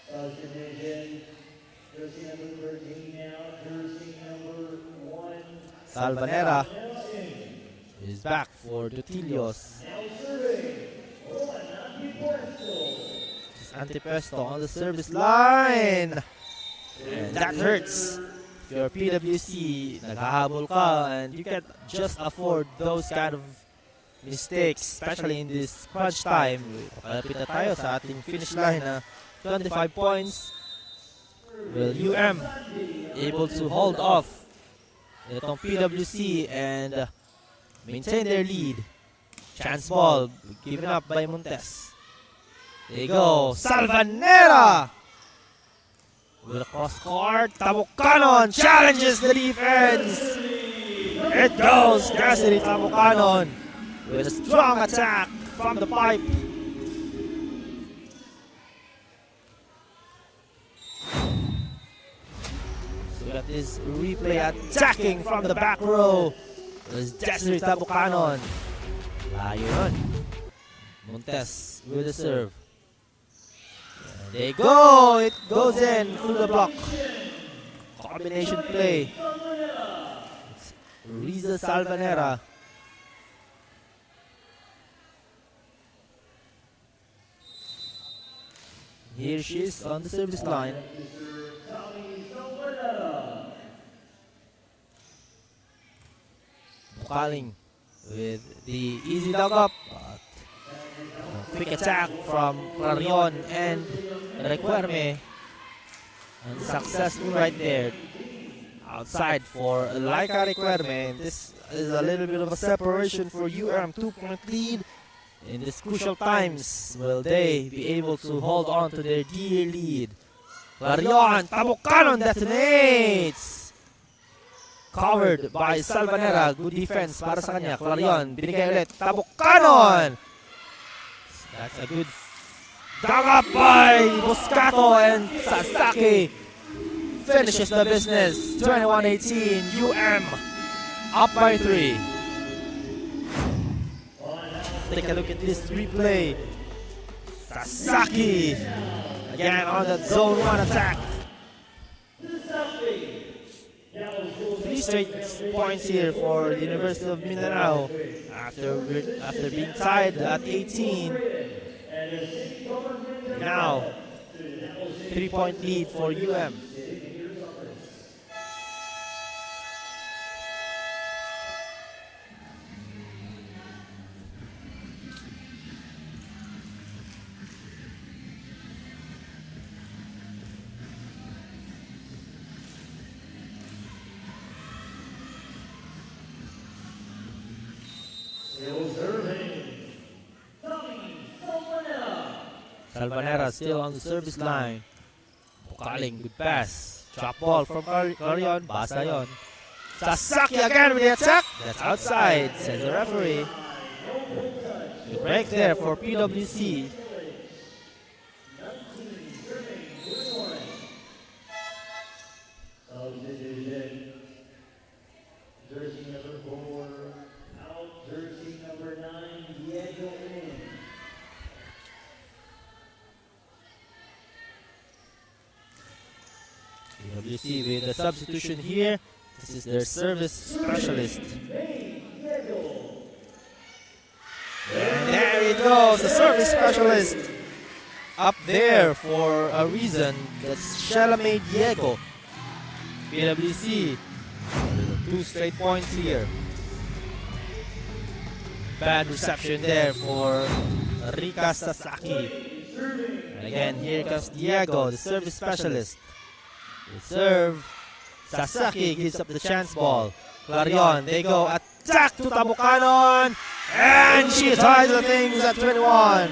Subdivision, jersey number 13 now, jersey number 1. Salvanera is back for Dutilios. Now serving, Antipesto on the service line. And that hurts. If you're PWC, naghahabol ka and you can't just afford those kind of mistakes, especially in this crunch time. Pakalapit na tayo sa ating finish line na 25 points. Will UM able to hold off itong PWC and maintain their lead? Chance ball given up by Montes. There you go. Salvanera with a cross court. Tabukanon challenges the defense. It goes. Cassidy Tabukanon with a strong attack from the pipe. So we got this replay attacking from the back row. There's Desiree Tabukanon. Layo yun. Montes with the serve. And they go! It goes in through the block. Combination play. It's Riza Salvanera. Here she is on the service line. Bukaling with the easy dug up. Quick attack from Clarion and Requerme. Unsuccessful right there. Outside for Laika Requerme. This is a little bit of a separation for UM. 2-point lead. In these crucial times, will they be able to hold on to their dear lead? Clarion, Tabukanon detonates! Covered by Salvanera. Good defense para sa kanya. Clarion, binigay ulit. Tabukanon! That's a good dug up by Boscato, and Sasaki finishes the business. 21-18, UM up by 3. Take a look at this replay. Sasaki again on that zone 1 attack. 3 straight points here for the University of Mindanao after being tied at 18. Now 3-point lead for UM. Salvanera still on the service line. Bukaling, good pass. Drop ball from Clarion. Basa yun. Sasaki again with the attack. That's outside, says the referee. Good break there for PWC. Subdivision, jersey number 4, out, jersey number 9, Diego in. PWC with a substitution here. This is their service specialist. And there it goes, the service specialist. Up there for a reason. That's Shalame Diego. PWC. 2 straight points here. Bad reception there for Rika Sasaki. And again, here comes Diego, the service specialist. The serve. Sasaki gives up the chance ball. Clarion, they go attack to Tabukanon. And she ties the things at 21.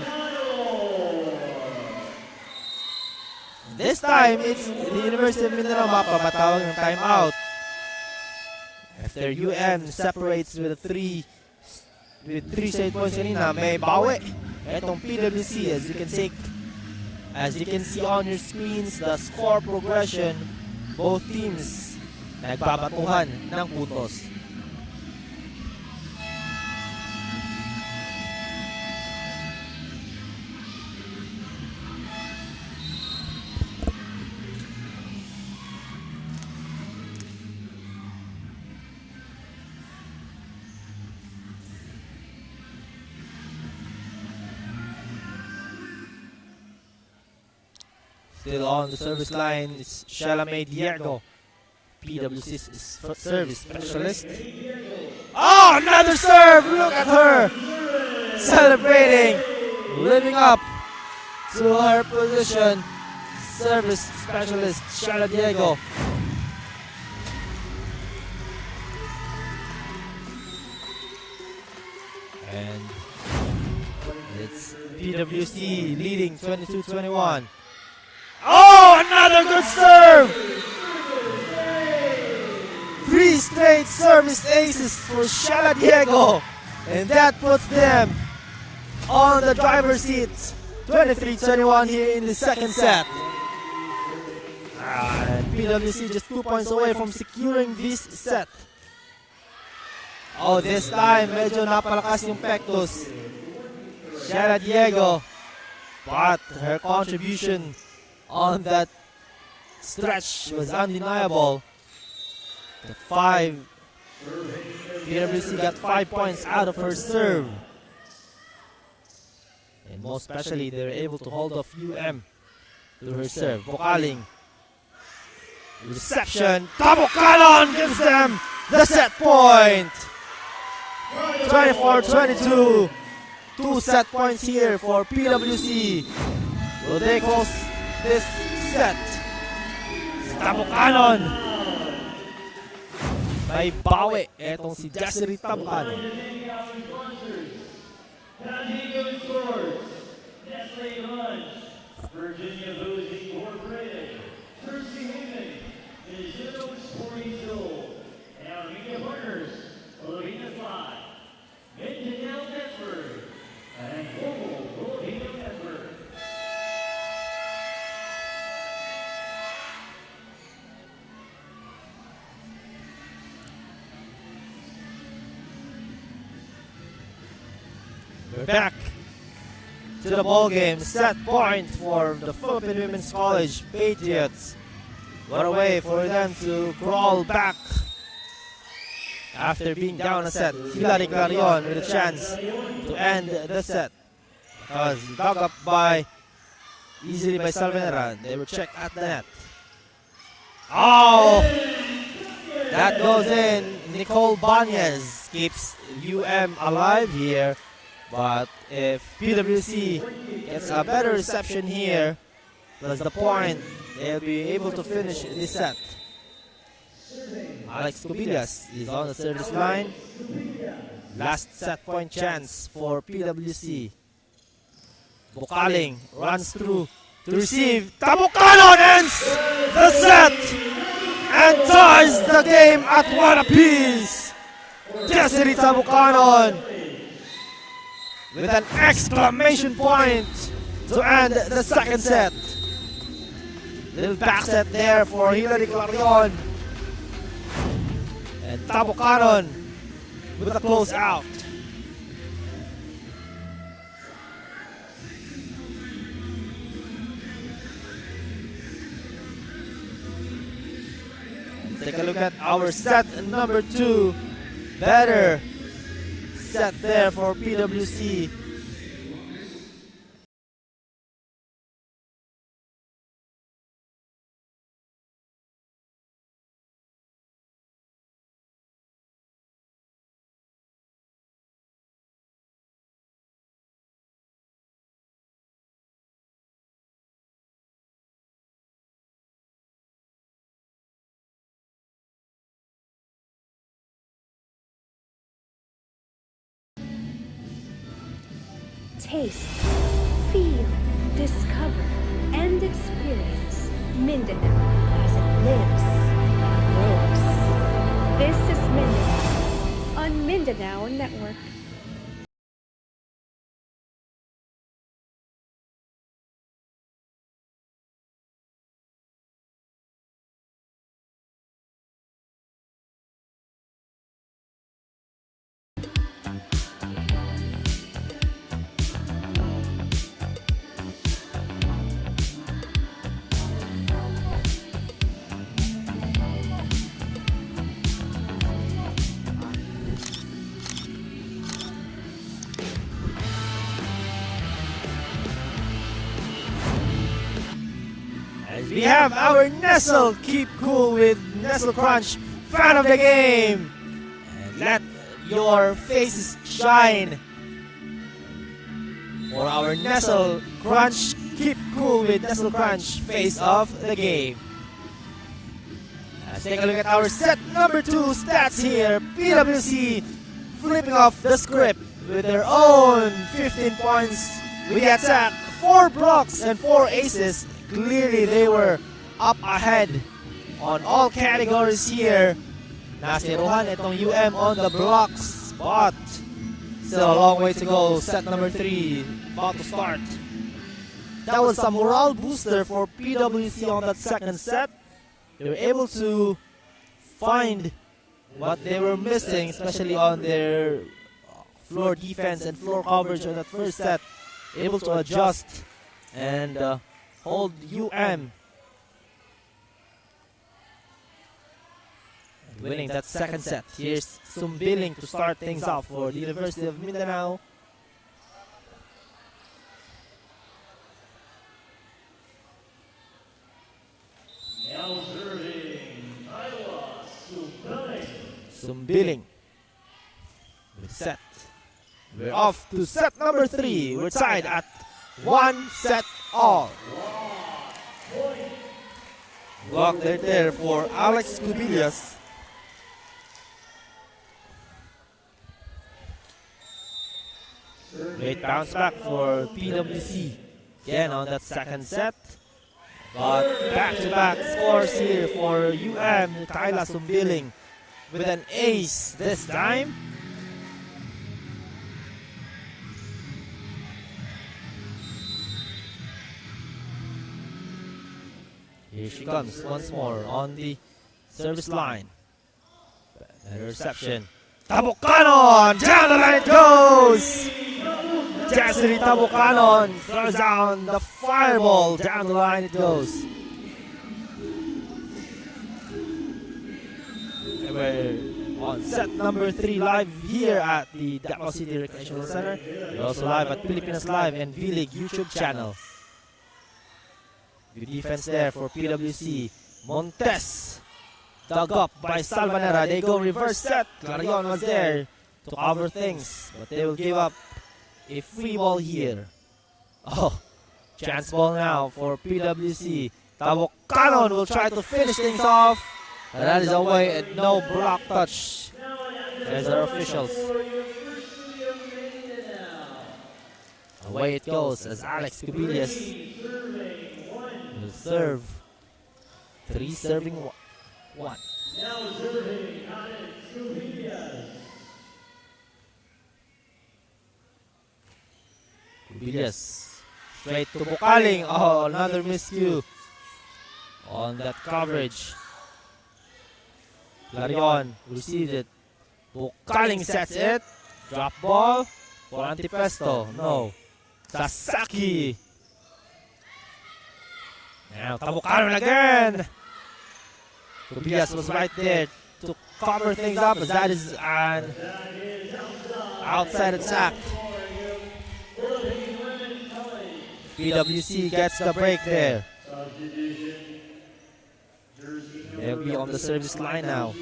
This time, it's the University of Mindanao mapapatawag ng timeout. After UM separates with three straight points kanina, may bawi. Etong PWC, as you can see on your screens, the score progression, both teams nagbabatuhan ng putos. Still on the service line, it's Shalame Diego, PWC's service specialist. Oh, another serve! Look at her! Celebrating, living up to her position. Service specialist, Shala Diego. And it's PWC leading 22-21. Oh, another good serve! 3 straight service aces for Shala Diego. And that puts them on the driver's seat. 23-21 here in the second set. And PWC just 2 points away from securing this set. Oh, this time, medyo napalakas yung Pectus. Shala Diego. But her contribution on that stretch was undeniable. PWC got 5 points out of her serve. And most especially, they were able to hold off UM to her serve. Bocaling. Reception. Double cannon gives them the set point. 24-22. 2 set points here for PWC. Will they close this set? Tabukanon. May bawi etong si Desiree Tabukanon. Virginia Booze Incorporated, Thirsty Haven, Digital Sporting Soul, and our media partners, Philippines Live, Mindanao Network, and Global Filipino Network. We're back to the ball game. Set point for the Philippine Women's College Patriots. What a way for them to crawl back after being down a set. Hilary Clarion with a chance to end the set. Was dug up easily by Salvenera. They were checked at the net. Oh! That goes in. Nicole Banez keeps UM alive here. But if PWC gets a better reception here, plus the point, they'll be able to finish this set. Alex Cubillas is on the service line. Last set point chance for PWC. Bocaling runs through to receive. Tabukanon ends the set and ties the game at 1 apiece. Desiree Tabukanon with an exclamation point to end the second set. Little back set there for Hilary Clarion. And Tabukanon with a close out. Let's take a look at our set number 2. Better set there for PWC. Taste, feel, discover, and experience Mindanao as it lives and grows. This is Mindanao on Mindanao Network. As we have our Nestle Keep Cool with Nestle Crunch fan of the game. And let your faces shine for our Nestle Crunch Keep Cool with Nestle Crunch face of the game. Let's take a look at our set number 2 stats here. PWC flipping off the script with their own 15 points with the attack, 4 blocks and 4 aces. Clearly they were up ahead on all categories here. Nasiruhan itong UM on the blocks, but still a long way to go. Set number 3 about to start. That was a morale booster for PWC on that second set. They were able to find what they were missing, especially on their floor defense and floor coverage on that first set. Able to adjust and hold UM. And winning that second set. Here's Sumbiling to start things off for the University of Mindanao. Now serving Iowa, Supelli. Sumbiling with set. We're off to set number 3. We're tied at 1 set all. Block there for Alex Cubillas. Great bounce back for PWC. Again on that second set. But back-to-back scores here for UM. Kyla Sumbiling with an ace this time. Here she comes once more on the service line. And reception. Tabukanon! Down the line it goes! Destiny Tabukanon throws down the fireball. Down the line it goes. And we're on set number 3 live here at the Davao City Recreational Center. We're also live at Philippines Live and V-League YouTube channel. Good defense there for PWC. Montes dug up by Salvanera. They go reverse set. Clarion was there to cover things, but they will give up a free ball here. Oh, chance ball now for PWC. Tabukanon will try to finish things off. And that is away and no block touch. There's our officials. Away it goes as Alex Cubillas will serve. 3 serving 1. Now serving Alex Cubillas. Cubillas straight to Bukaling. Oh, another miscue on that coverage. Clarion received it. Bukaling sets it. Drop ball for Antipesto. No. Sasaki. Now Tabukanon again. Tobias was right there to cover things up, as that is an outside attack. PWC gets the break there. They'll be on the service line now.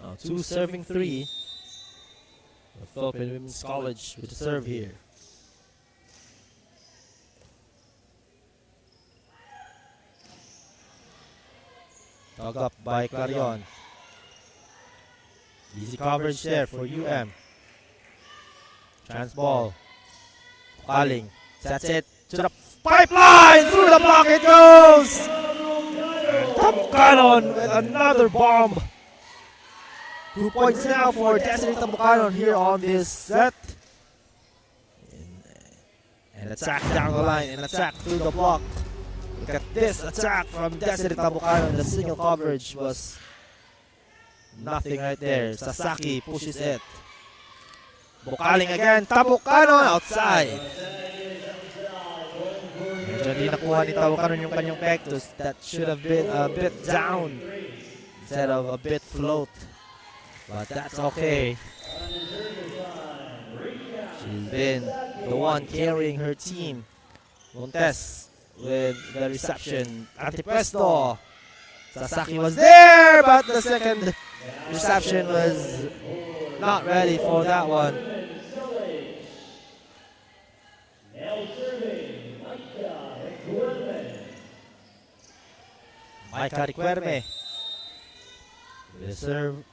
Now 2 serving 3. The Philippine Women's College with the serve here. Dug up by Clarion. Easy coverage there for UM. Chance ball. Bukaling. Sets it to the pipeline. Through the block it goes. Tabucanon with another bomb. 2 points now for Desiree Tabucanon here on this set. An attack down the line, an attack through the block. Look at this attack from Desiree Tabucanon. The single coverage was nothing right there. Sasaki pushes it. Bukaling again, Tabucanon outside. Medyo di nakuha ni Tabucanon yung kanyang pectus. That should have been a bit down instead of a bit float. But that's okay. She's been the one carrying her team. Montes with the reception. Antipresto. Sasaki was there, but the second reception was not ready for that one. Maika Requerme. The serve.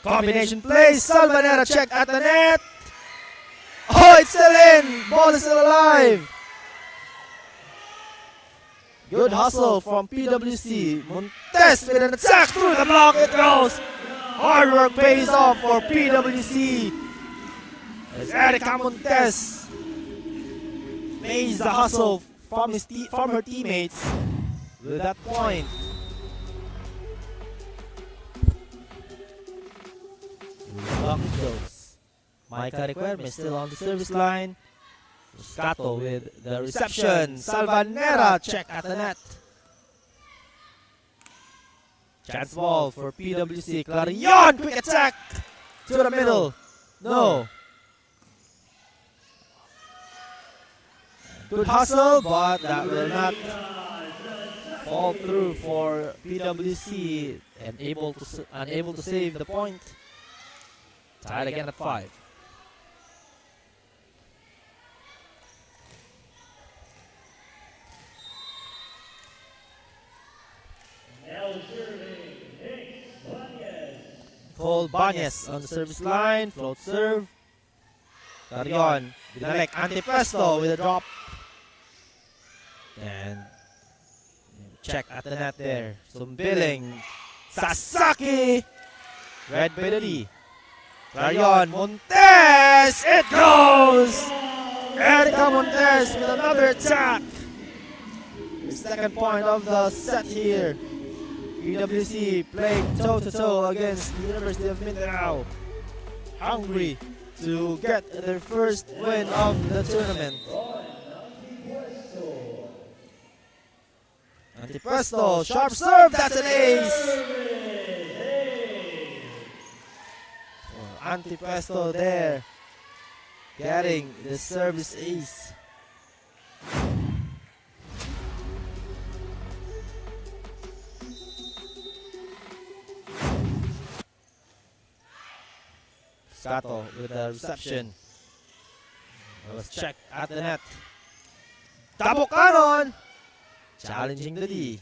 Combination play. Salvanera check at the net. Oh, it's still in. Ball is still alive. Good hustle from PWC. Montes with an attack through the block. It goes. Hard work pays off for PWC. As Erica Montes pays the hustle from her teammates with that point. Block it goes. Maika Requerme still on the service line. Moscato with the reception. Salvanera check at the net. Chance ball for PWC. Clarion, quick attack to the middle. No. Good hustle, but that will not fall through for PWC and unable to save the point. Tied again at 5. Cole Banyes on the service line. Float serve. Carion. Binalek. Antipresto with a drop. And check at the net there. Sumbiling. Sasaki. Red by the D. Carion. Montes. It goes. Erica Montes with another attack. The second point of the set here. PWC playing toe-to-toe against the University of Mindanao. Hungry to get their first win of the tournament. Antipresto, sharp serve, that's an ace! Antipresto there, getting the service ace. Moscato with the reception. It was checked at the net. Tabucanon! Challenging the D.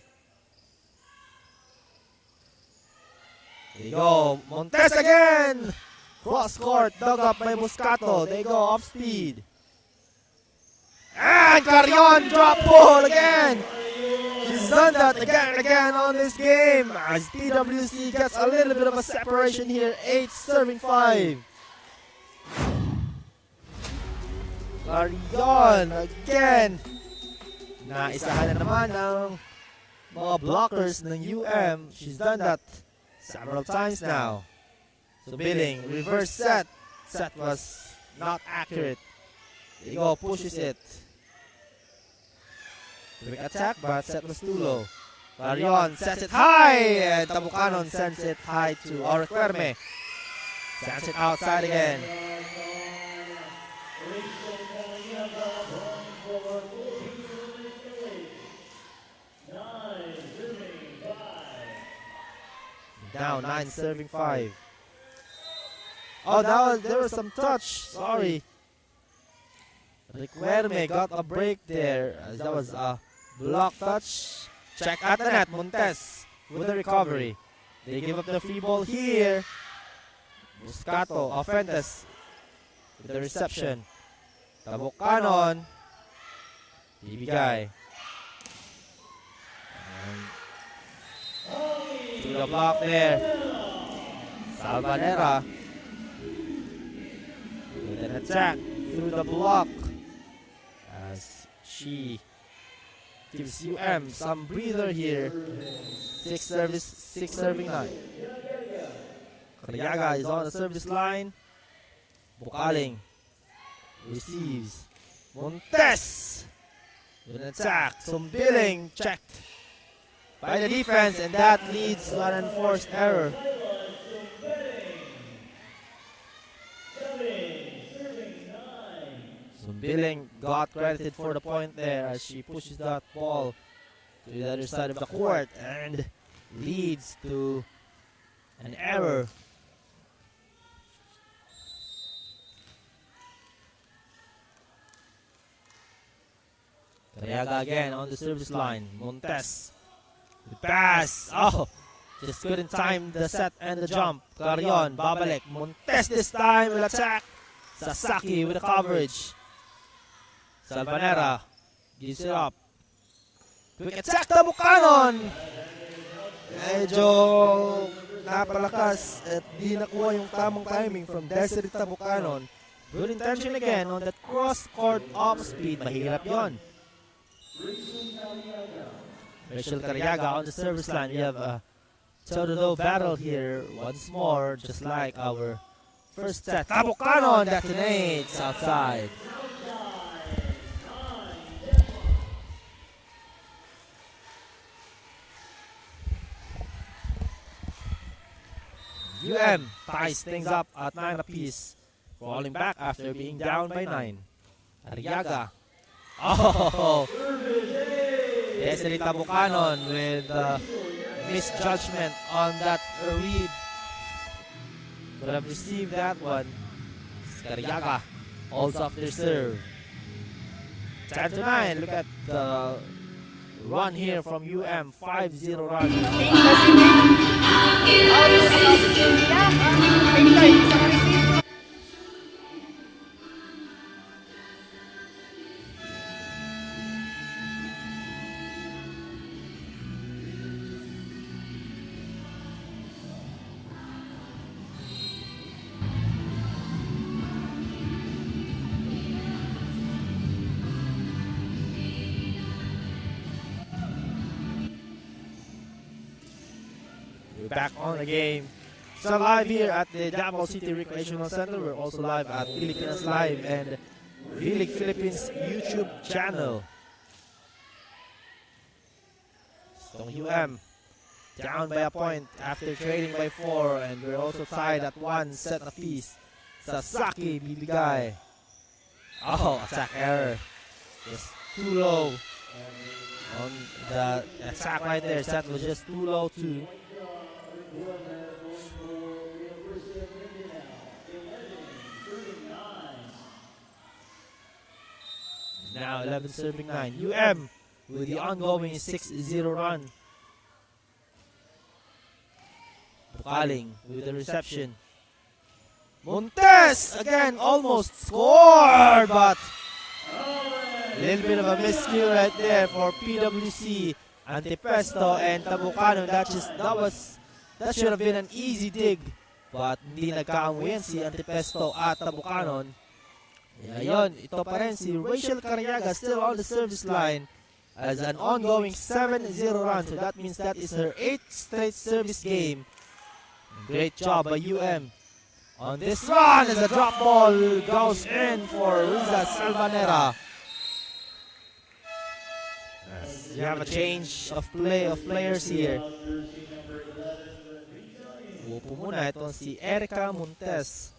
There you go. Montes again! Cross court, dug up by Moscato. They go off speed. And Carion drop ball again! She's done that again and again on this game. As PWC gets a little bit of a separation here. 8 serving 5. Carion again. Naisahan na naman ng mga blockers ng UM. She's done that several times now. So Billing, reverse set. Set was not accurate. There you go, pushes it. Quick attack, but set was too low. Carion sets it high, and Tabucanon sends it high to Requerme. Sends it outside again. Down 9 serving 5. Oh, there was some touch. Sorry. Requerme got a break there. That was a block touch. Check at the net. Montes with the recovery. They give up the free ball here. Buscato, Ofentes with the reception. Tabukanon. Bibigay. Through the block there. Salvanera. With an attack through the block. As she gives UM some breather here. 6 serving line. Cariaga is on the service line. Bukaling receives. Montes with an attack. Sumbiling checked by the defense, and that leads to an enforced error. Sumbiling got credited for the point there as she pushes that ball to the other side of the court and leads to an error. Cariaga again on the service line. Montes. The pass. Oh, just couldn't time the set and the jump. Carion, babalik. Montes this time will attack. Sasaki with the coverage. Salvanera gives it up. Quick attack, Tabukanon! Medyo napalakas at di nakuha yung tamang timing from Desiree Tabukanon. Good intention again on that cross-court off-speed. Mahirap yon. Rachel Cariaga on the service line. We have a toe-to-toe battle here once more, just like our first set. Tabukanon detonates outside. UM ties things up at 9 apiece, falling back after being down by 9. Cariaga. Oh! Desiree Tabukanon with misjudgment on that read. Could have received that one. Cariaga holds off their serve. 10 to 9. Look at the run here from UM. 5-0 run. Back on the game. So live here at the Davao City Recreational Center. We're also live at Pilipinas Live and V-League Philippines YouTube channel. So UM down by a point after trading by 4, and we're also tied at 1 set apiece. Sasaki bibigay. Oh, attack error. Just too low on the attack right there. Set was just too low too. Now 11 serving 9. UM with the ongoing 6-0 run. Bukaling with the reception. Montes again almost scored, but a little bit of a miscue right there for PWC. Antipesto and Tabukanon. That should have been an easy dig, but hindi nagkaamuyan si Antipesto at Tabukanon. Ayun, ito pa rin si Rachel Cariaga still on the service line as an ongoing 7-0 run. So that means that is her 8th straight service game. Great job by UM on this run as the drop ball goes in for Riza Salvanera. As you have a change of players here. Upo muna itong si Erica Montes.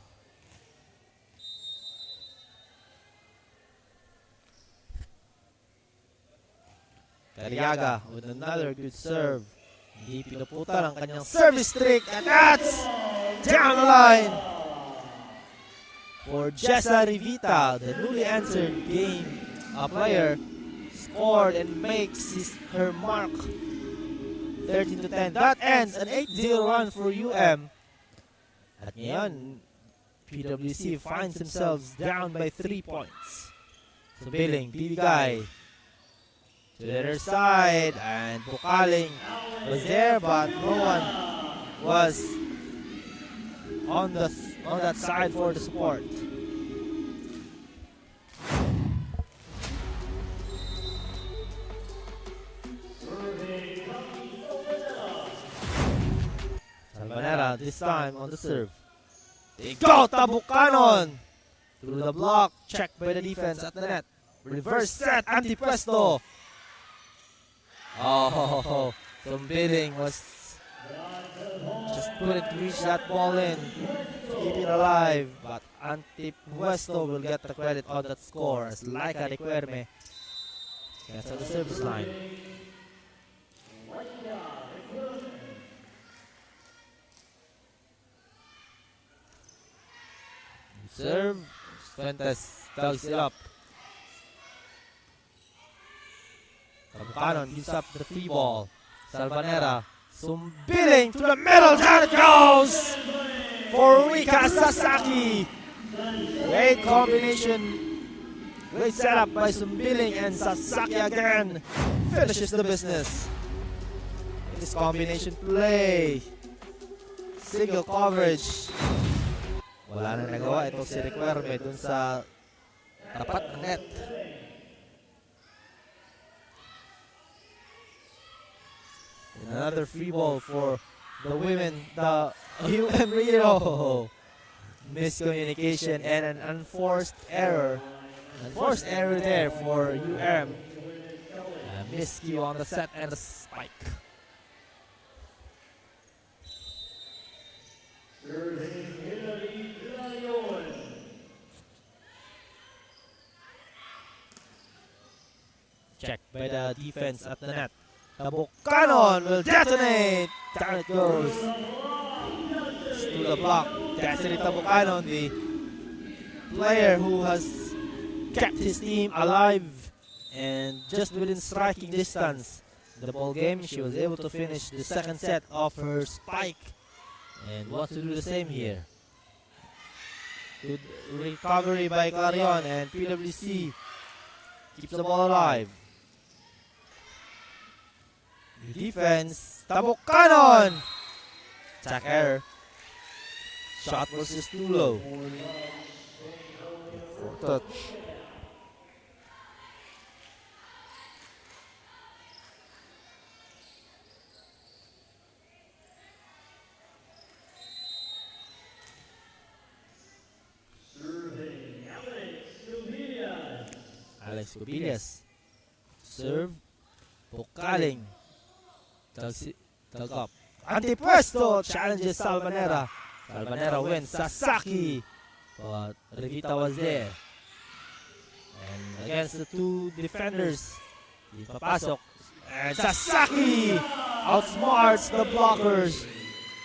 Cariaga with another good serve. Hindi pinuputan ang kanyang service trick, and that's down the line for Jessa Rivita, the newly entered game player. Scored and makes her mark 13-10. That ends an 8-0 run for UM. At ngayon, PWC finds themselves down by 3 points. So Billing, bibigay to the other side, and Bukaling was there, but no one was on that side for the support. Salvanera this time on the serve. They go, Tabukanon! Through the block, checked by the defense at the net. Reverse set, anti-presto! Oh, Zumbiling was just couldn't reach that ball in. Keep it alive, but anti-presto will get the credit on that score as Laika de Cuerme gets on the service line. Serve, Fuentes tugs it up. Tabukanon gives up the free ball. Salvanera, Zumbiling to the middle, down it goes! For Rika Sasaki. Great combination. Great setup by Zumbiling, and Sasaki again finishes the business. This combination play. Single coverage. Wala na nagawa ito si Requerme dun sa tapat ng net. And another free ball for the women, the UM Rio. Miscommunication and an unforced error. Unforced error there for UM. Miscue on the set and the spike. Checked by the defense at the net. Tabukanon will detonate. Down it goes. To the block. Destiny Tabukanon, the player who has kept his team alive and just within striking distance the ball game. She was able to finish the second set of her spike and wants to do the same here. Good recovery by Clarion, and PWC keeps the ball alive. The defense, Tabukanon! Attack error. Shot was just too low. For touch. Alex Cubillas. Serve. Bukaling. Tug up. Antipuesto challenges Salvanera. Salvanera wins. Sasaki. But Revita was there. And against the two defenders, di papasok. And Sasaki outsmarts the blockers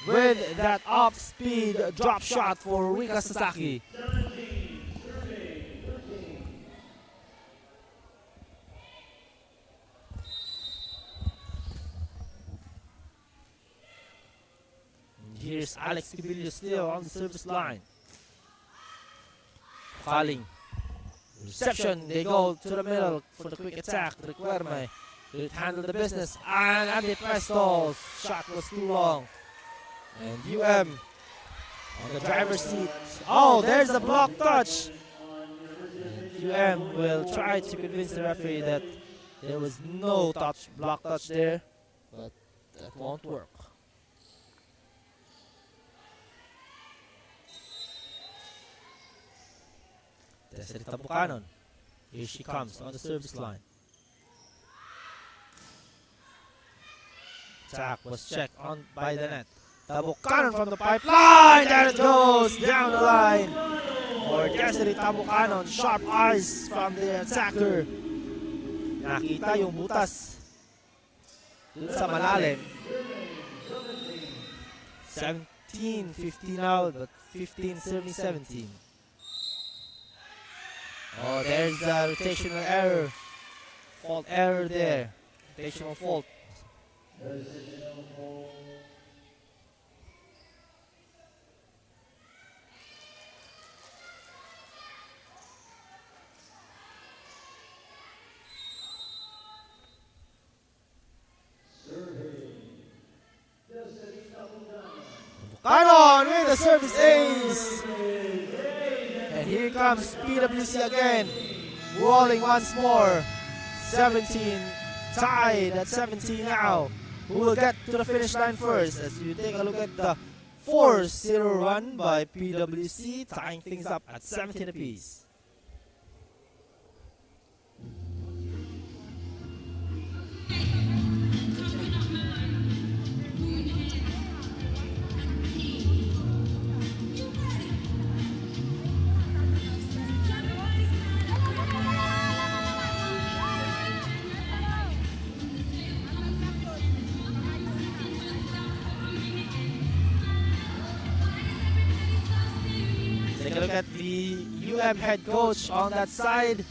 with that off-speed drop shot for Rika Sasaki. Here's Alex Cubillo still on the service line. Falling. Reception. They go to the middle for the quick attack. Requerme to handle the business. And Antipresto. Shot was too long. And UM on the driver's seat. Oh, there's a block touch. And UM will try to convince the referee that there was no block touch there. But that won't work. Desiree Tabukanon. Here she comes on the service line. Attack was checked on by the net. Tabukanon from the pipeline. There it goes down the line for Desiree Tabukanon. Sharp eyes from the attacker. Nakita yung butas dun sa malalim. 17-15 now, but 15 serving 17. Oh, there's a rotational error. Fault error there. Rotational fault. Canon with the service ace. And here comes PWC again. Rolling once more. 17 tied at 17 now. Who will get to the finish line first? As you take a look at the 4-0 run by PWC, tying things up at 17 apiece. Take a look at the head coach on that side.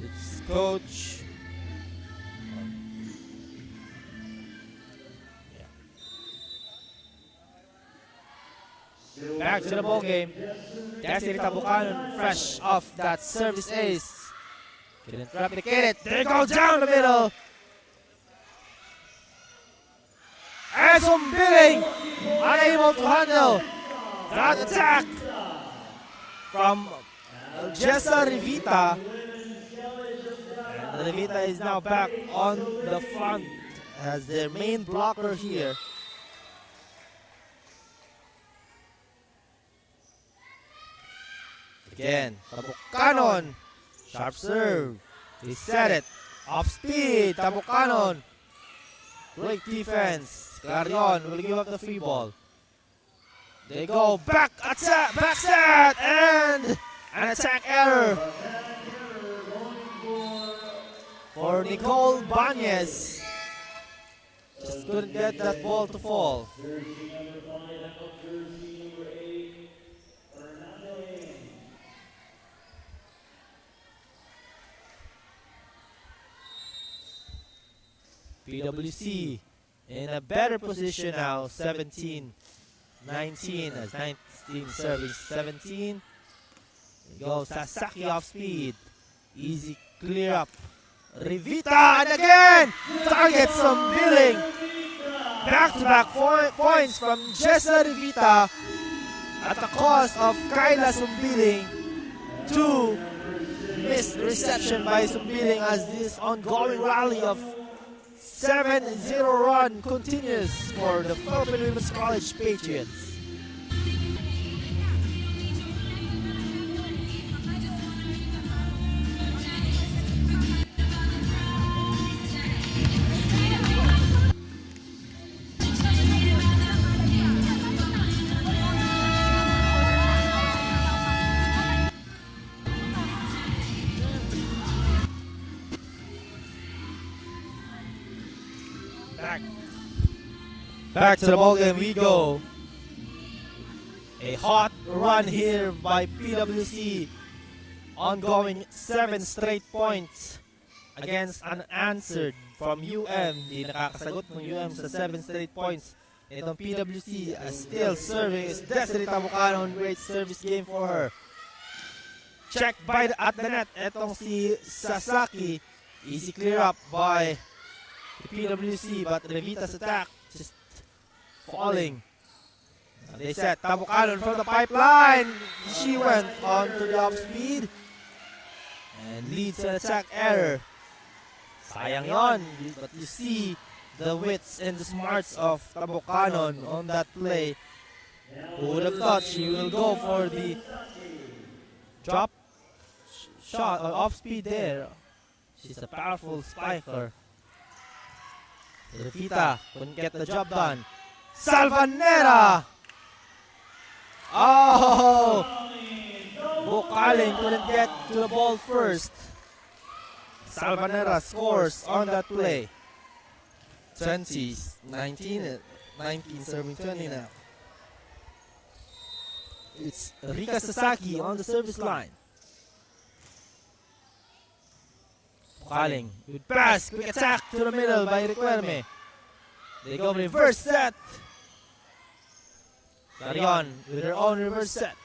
It's coach. Back to the ball game. Destiny Tabucan fresh off that service ace. Couldn't replicate it. They go down the middle. And Sumbiling unable to handle that attack from Jessa Rivita. And Rivita is now back on the front as their main blocker here. Again, Tabucanon. Sharp serve. He set it. Off speed. Tabucanon. Great defense. Clarion will give up the free ball. They go back attack, back set, and an attack error for Nicole Banez. Just couldn't get that ball to fall. PWC in a better position now, 17-19 as 19 serving 17. Goes Sasaki off speed. Easy clear up. Rivita and again targets some billing. Back-to-back points from Jessa Rivita at the cost of Kyla Sumbiling. 2 missed reception by Sumbiling as this ongoing rally of 7-0 run continues for the Philippine Women's College Patriots. Back to the ball game we go. A hot run here by PWC. Ongoing 7 straight points against unanswered from UM. Di nakakasagot ng UM sa 7 straight points. Itong PWC still serving is Destiny Tabucanon. Great service game for her. Check by at the net. Itong si Sasaki. Easy clear up by the PWC, but Revita's attack just falling. They set Tabucanon from the pipeline. She went on to the off speed and leads to an attack error. Sayang yon, but you see the wits and the smarts of Tabucanon on that play. Who would have thought she will go for the drop shot or off speed there. She's a powerful spiker. Revita couldn't get the job done. Salvanera! Oh! Bukaling couldn't get to the ball first. Salvanera scores on that play. 19 serving 20 now. It's Rika Sasaki on the service line. Bukaling. Good pass. Quick attack to the middle by Requerme. They go reverse set. Clarion with their own reverse set.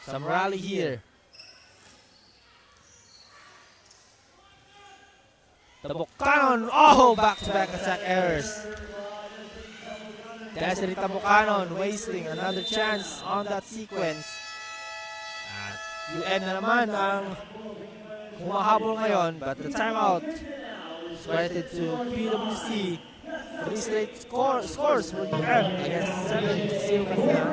Some rally here. Tabucanon. Oh, back-to-back attack errors. Desiree Tabucanon wasting another chance on that sequence. At UN na naman ang humahabol ngayon, but the timeout is credited to PWC. 3 straight scores for UM against 7-0 kanina.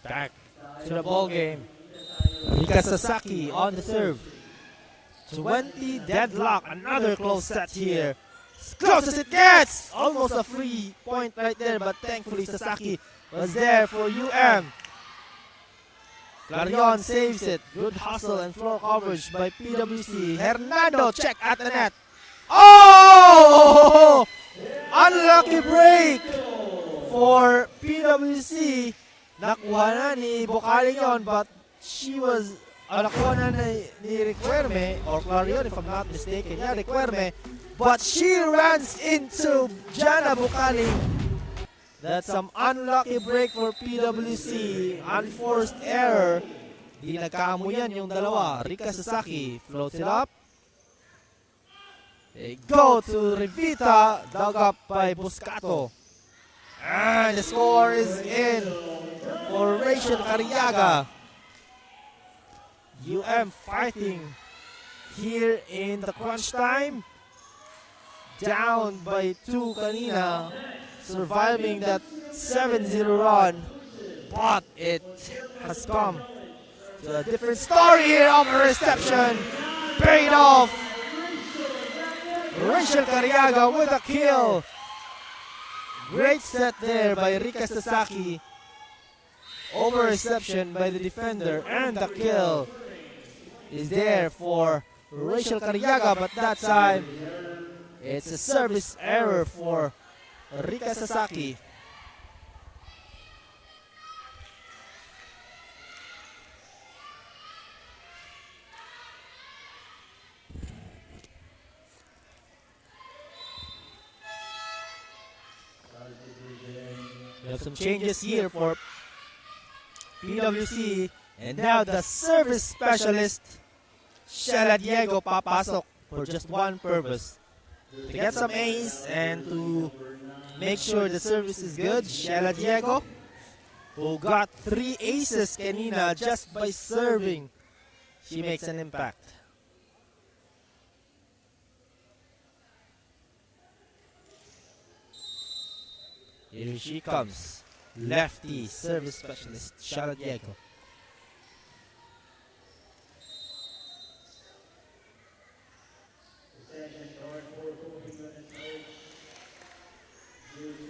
Back to the ball game. Rika Sasaki on the serve. 20 deadlock. Another close set here. As close as it gets. Almost a free point right there, but thankfully Sasaki was there for UM. Clarion saves it. Good hustle and floor coverage by PWC. Hernando check at the net. Oh! Unlucky break for PWC. Nakuha na ni Bukaling yon, but she was nakuha na ni Requerme, or Clarion if I'm not mistaken. Yeah, Requerme. But she runs into Jana Bukaling. That's some unlucky break for PWC. Unforced error. Di nagkaamuyan yung dalawa. Rika Sasaki floats it up. They go to Revita. Dug up by Buscato. And the score is in for Rachel Cariaga. UM fighting here in the crunch time. Down by 2 kanina. Surviving that 7-0 run, but it has come to a different story here of a reception. Paid off. Rachel Cariaga with a kill. Great set there by Rika Sasaki. Over reception by the defender, and the kill is there for Rachel Cariaga, but that time it's a service error for Rika Sasaki. We have some changes here for PWC, and now the service specialist Shela Diego papasok for just one purpose: to get some ace and to make sure the service is good. Shela Diego, who got 3 aces kanina just by serving, she makes an impact. Here she comes, lefty service specialist Shela Diego.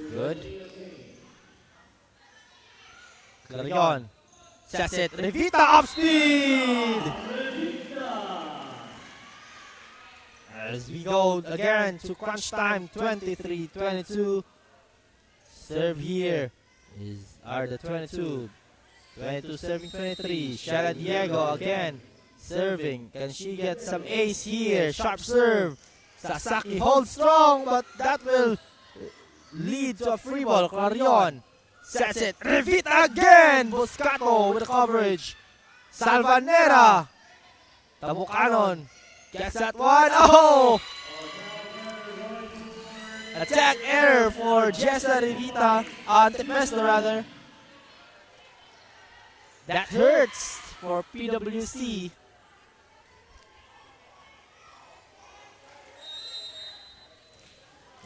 Good. Clarion sets it. Revita up speed. As we go again to crunch time, 23-22. Serve here are the 22. 22 serving 23. Shela Diego again serving. Can she get some ace here? Sharp serve. Sasaki holds strong, but that will lead to a free ball. Clarion sets it. Revita again. Buscato with the coverage. Salvanera. Tabucanon gets that one. Oh! Attack error for Jessa Revita. Antemesto rather. That hurts for PWC.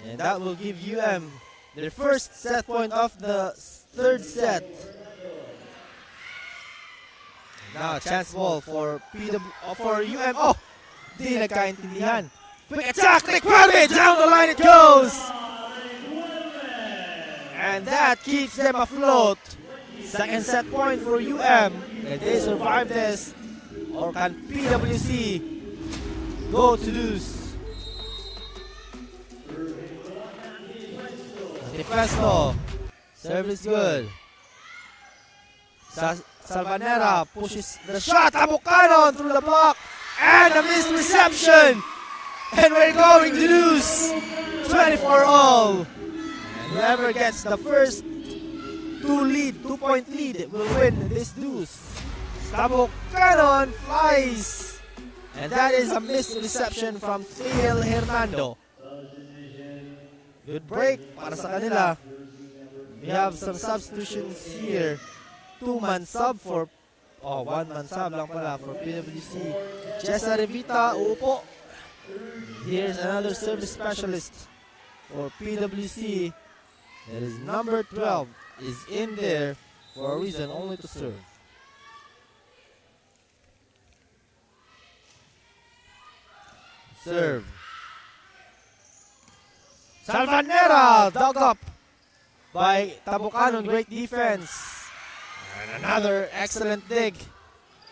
And that will give UM their first set point of the third set. Now a chance ball for UM. Oh! Di nagkaintindihan. Quick attack, Requerme! Down the line it goes! And that keeps them afloat. Second set point for UM. Can they survive this? Or can PWC go to lose? Defesto. Service good. Salvanera pushes the shot. Tabucanon through the block. And a missed reception. And we're going to lose 24 all. And whoever gets the first 2-point lead will win this deuce. Tabucanon flies. And that is a missed reception from Theo Hernando. Good break para sa kanila. We have some substitutions here. 2-man sub for one-man sub lang pala for PWC. Jessa Revita uupo. Here's another service specialist for PWC. That is number 12 is in there for a reason, only to serve. Serve. Salvanera dug up by Tabucanon. Great defense. And another excellent dig.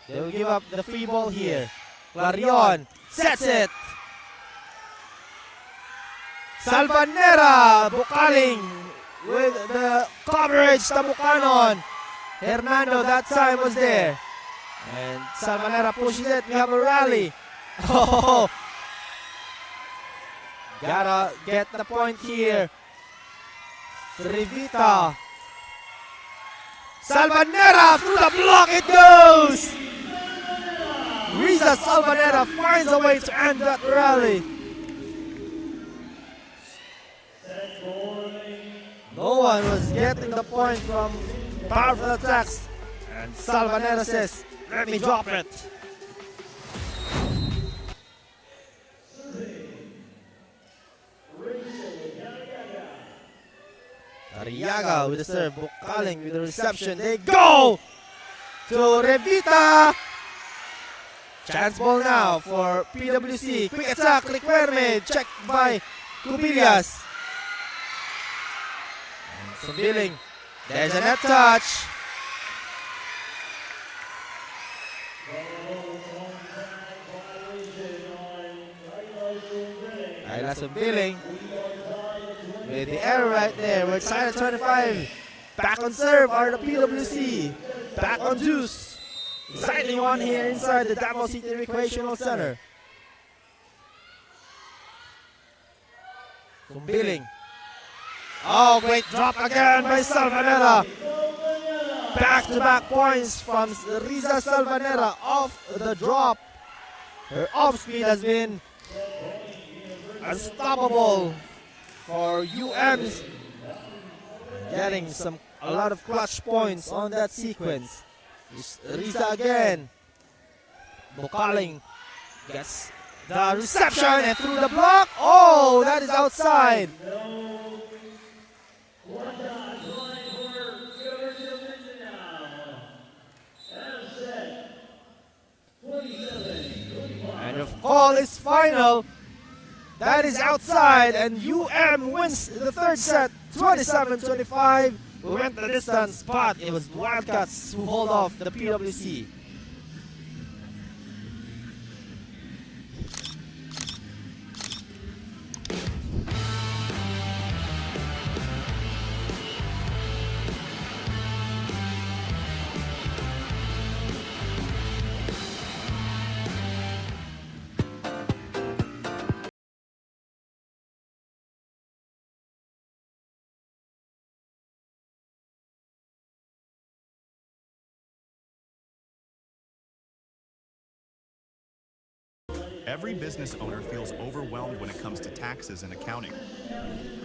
They will give up the free ball here. Clarion sets it. Salvanera bukaling with the coverage. Tabucanon. Hernando that time was there. And Salvanera pushes it. We have a rally. Oh, gotta get the point here. Revita. Salvanera through the block. It goes. Riza Salvanera finds a way to end that rally. No one was getting the point from powerful attacks. And Salvanera says, let me drop it. Arriaga with the serve, Bukaling with the reception. They go to Revita. Chance ball now for PWC. Quick attack, Requerme, checked by Cubillas. And Sumbiling. There's a net touch. Ayla Sumbiling. With the error right there, we're tied at 25. Back on serve are the PWC. Back on deuce. Exciting one here inside the Davao City Recreational Center. Sumbiling. Oh, great drop again by Salvanera. Back-to-back points from Riza Salvanera off the drop. Her off speed has been unstoppable for UM's, getting a lot of clutch points on that sequence. Riza again. Bukaling gets the reception and through the block. Oh, that is outside. And the call is final. That is outside, and UM wins the third set, 27-25. We went the distance, but it was Wildcats who hold off the PWC. Every business owner feels overwhelmed when it comes to taxes and accounting.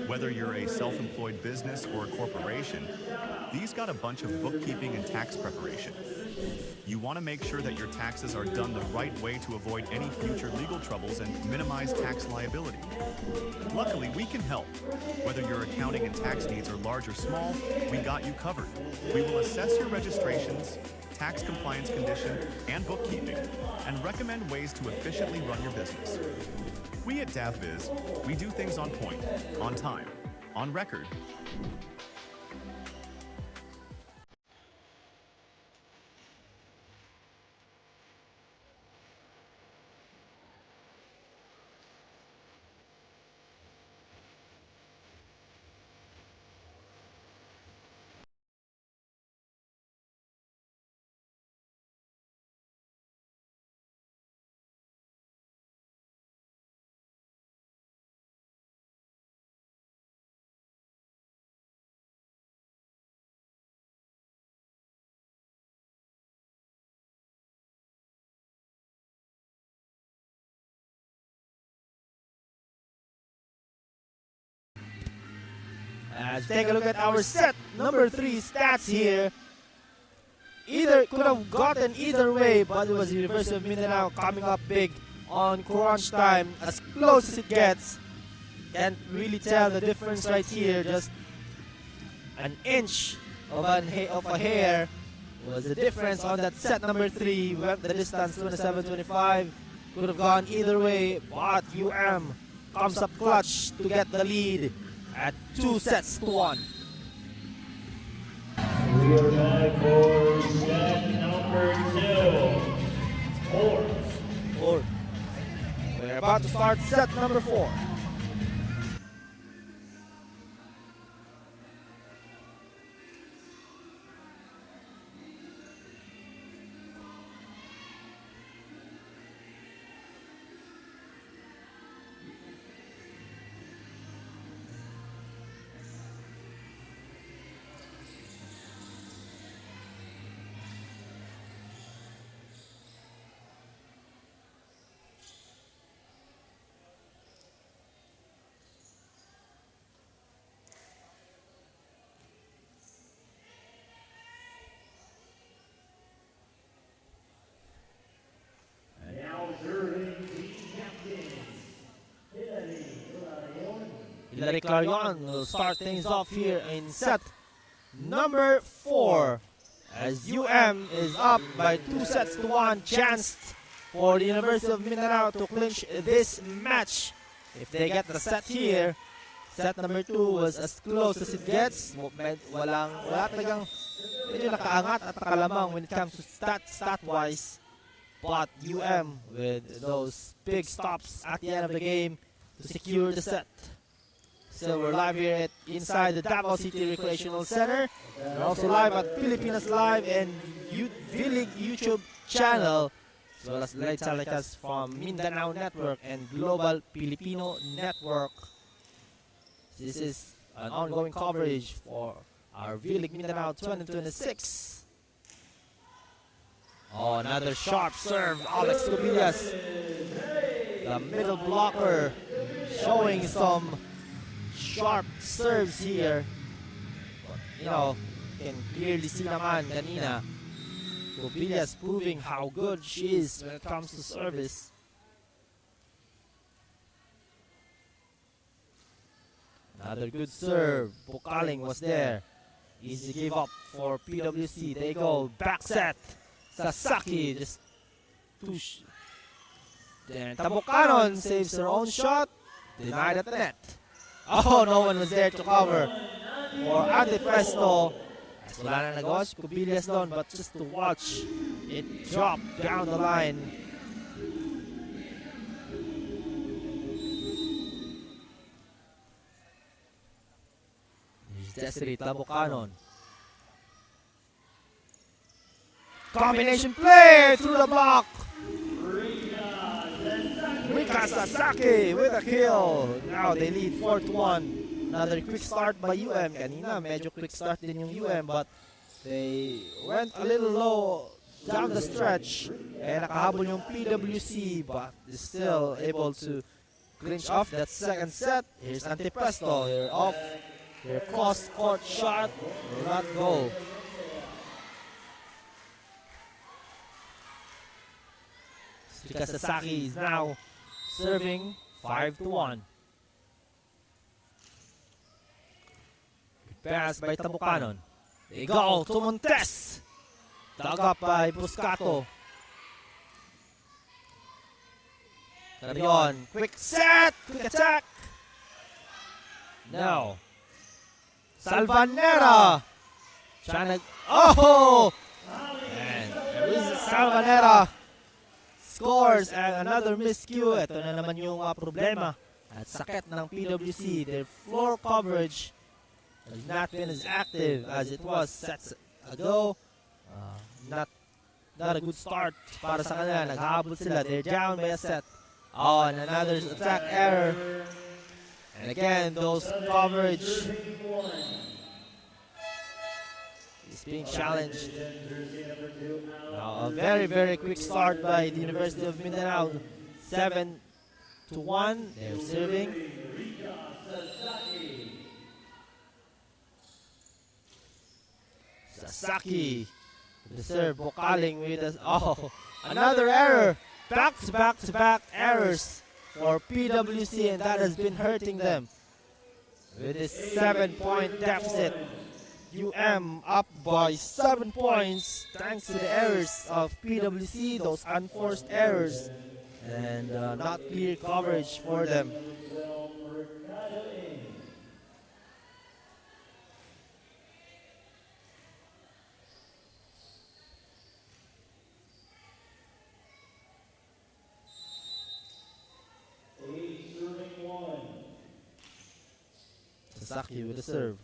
Whether you're a self-employed business or a corporation, these got a bunch of bookkeeping and tax preparation. You want to make sure that your taxes are done the right way to avoid any future legal troubles and minimize tax liability. Luckily, we can help. Whether your accounting and tax needs are large or small, we got you covered. We will assess your registrations, tax compliance condition, and bookkeeping, and recommend ways to efficiently run your business. We at DavBiz, we do things on point, on time, on record. Let's take a look at our set number 3 stats here. Either could have gotten either way, but it was University of Mindanao coming up big on crunch time, as close as it gets. Can't really tell the difference right here. Just an inch of a hair was the difference on that set number 3. Went the distance 27-25. Could have gone either way, but UM comes up clutch to get the lead at 2-1. We are back for set number 2. 4. We're about to start set number 4. And now serving team captain, Hilary Clarion will start things off here in set number 4. As UM is up by 2-1, chance for the University of Mindanao to clinch this match. If they get the set here, set number 2 was as close as it gets. Wala talagang medyo nakaangat at nakalamang when it comes to stat-wise. But UM with those big stops at the end of the game to secure the set. So we're live here inside the Davao City Recreational Center. We're also live at Filipinas Live and V-League YouTube channel, as well as live telecast from Mindanao Network and Global Filipino Network. This is an ongoing coverage for our V-League Mindanao 2026. Oh, another sharp serve, Alex Cubillas, the middle blocker, showing some sharp serves here. But, you know, you can clearly see naman kanina, Cubillas proving how good she is when it comes to service. Another good serve. Bukaling was there. Easy give up for PWC. They go back set. Sasaki just push. Then Tabukanon saves her own shot. Denied at the net. Oh, no one was there to cover for Antipresto. As wala na nagawa si Cubillas doon, but just to watch it drop down the line. Desiree Tabukanon. Combination play through the block. Rika Sasaki with a kill. Now they lead 4-1. Another quick start by UM. Kanina medyo quick start din yung UM, but they went a little low down the stretch. And nakahabol yung PWC, but is still able to clinch off that second set. Here's Antipresto. They're off. Their cross-court shot will not go. Rika Sasaki is now serving 5-1. Good pass by Tabukanon. They go to Montes. Dug up by Buscato. Carrion. Quick set. Quick attack. No. Salvanera. Trying to. Oh! And Salvanera scores and another miscue. Ito na naman yung problema at sakit ng PWC. Their floor coverage has not been as active as it was sets ago. Not a good start para sa kanila. Naghahabol sila. They're down by a set. Oh, and another attack error. And again, those coverage is being challenged. Now, a very, very quick start by the University of Mindanao. 7-1. They're serving. Sasaki. The serve, Bokaling with us. Oh, another error. Back to back errors for PWC, and that has been hurting them. With this 7-point deficit, UM up by 7 points thanks to the errors of PWC, those unforced errors, and not clear coverage for them. Sasaki with the serve.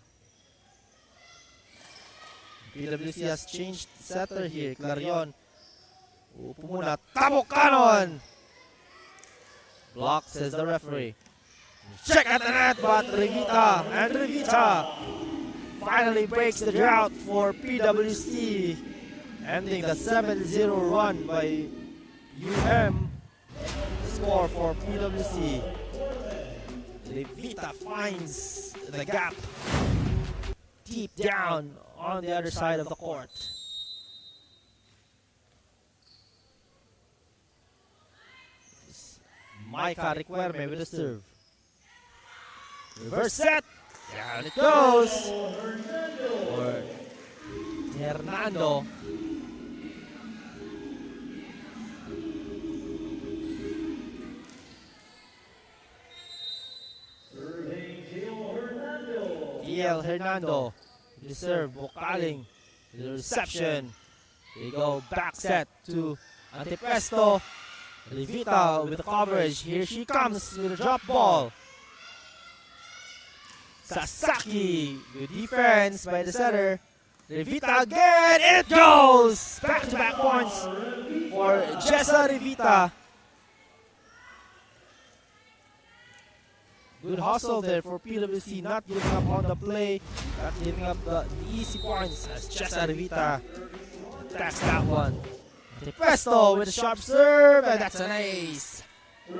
PWC has changed setter here. Clarion. Upo muna. Tabok kanon! Block, says the referee. Check at the net, but Revita and Revita finally breaks the drought for PWC, ending the 7-0 run by UM. Score for PWC. Revita finds the gap deep down on the other side of the court. Micah Requerme with the serve. Reverse set. Down it goes. For Hernando. DL Hernando. The serve. Bokaling. The reception. They go back set to Antipresto. Revita with the coverage. Here she comes with a drop ball. Sasaki. Good defense by the setter. Revita again. It goes. Back-to-back points for Jessa Revita. Good hustle there for PWC, not giving up on the play, not giving up the easy points as Jessa Revita attacks that one. Presto with a sharp serve, and that's an ace. And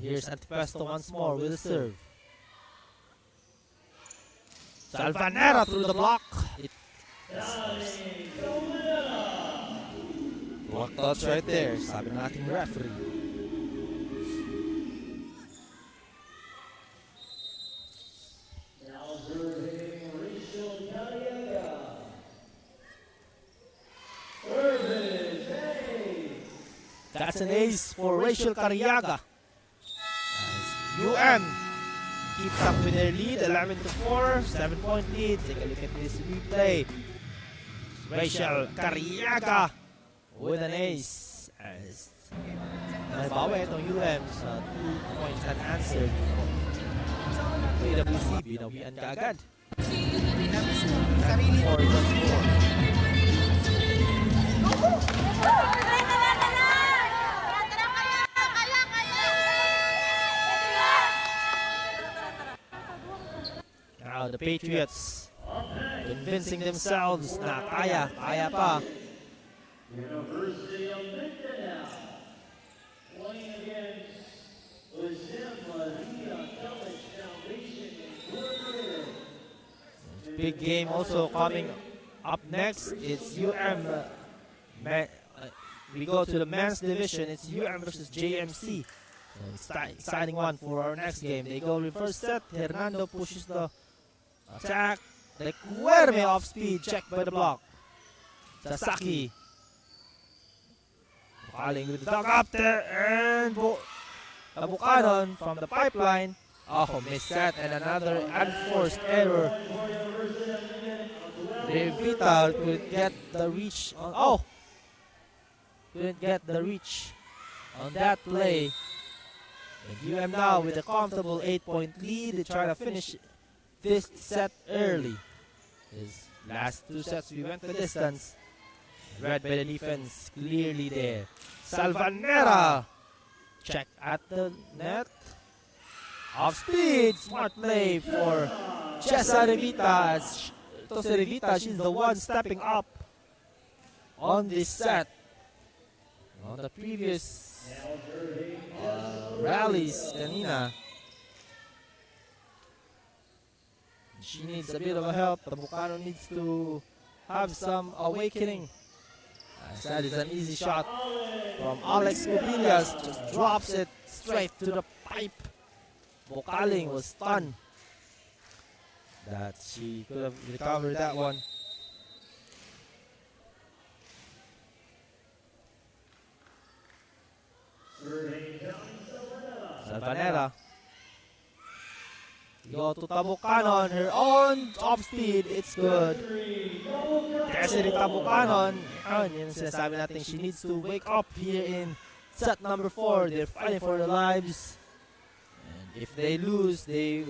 here's Antipresto once more with a serve. Salvanera through the block. Block touch right there, sabi ng ating referee. That's an ace for Rachel Cariaga. UM keeps up with their lead, 11-4, 7-point lead. Take a look at this replay. Rachel Cariaga with an ace. As nabawi itong UM sa 2 points unanswered. PWC, binawian ka agad. For the score. Now the Patriots convincing themselves na kaya pa. University of Mindanao playing against Matina College Foundation Incorporated. Big game also coming up next. It's UM. We go to the men's division. It's UM versus JMC. Exciting one for our next game. They go reverse set. Hernando pushes the attack. Requerme off speed. Checked by the block. Sasaki. Bokaling with the dug up there. And Buchanan from the pipeline. Oh, missed set and another unforced error. Revita could get the reach on. Oh! Couldn't get the reach on that play. And UM now with a comfortable 8-point lead. They try to finish this set early. His last 2 sets we went the distance. Read by the defense clearly there. Salvanera. Check at the net. Off speed. Smart play for Jessa Revita. Ito si Revita, she's the one stepping up on this set. on the previous rallies kanina. She needs a bit of a help. Tabucano needs to have some awakening. That is an easy shot from Alex Cubillas. Just drops it straight to the pipe. Bocaling was stunned that she could have recovered that one. Salvanera. Go to Tabucano on her own top speed. It's good. Destiny Tabucano. Yun sinasabi natin, she needs to wake up here in set number 4. They're fighting for their lives. And if they lose, they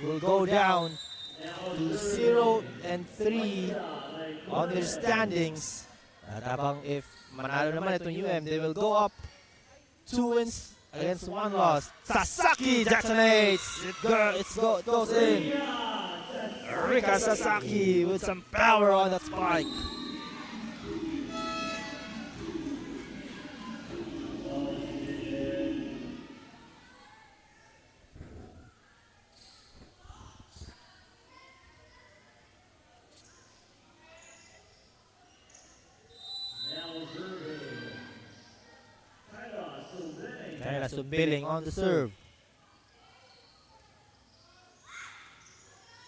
will go down to 0-3 on their standings. At habang if manalo naman itong UM, they will go up 2 wins against 1 loss. Sasaki detonates. It goes in. Rika Sasaki with some power on that spike. Tyler Subiling on the serve.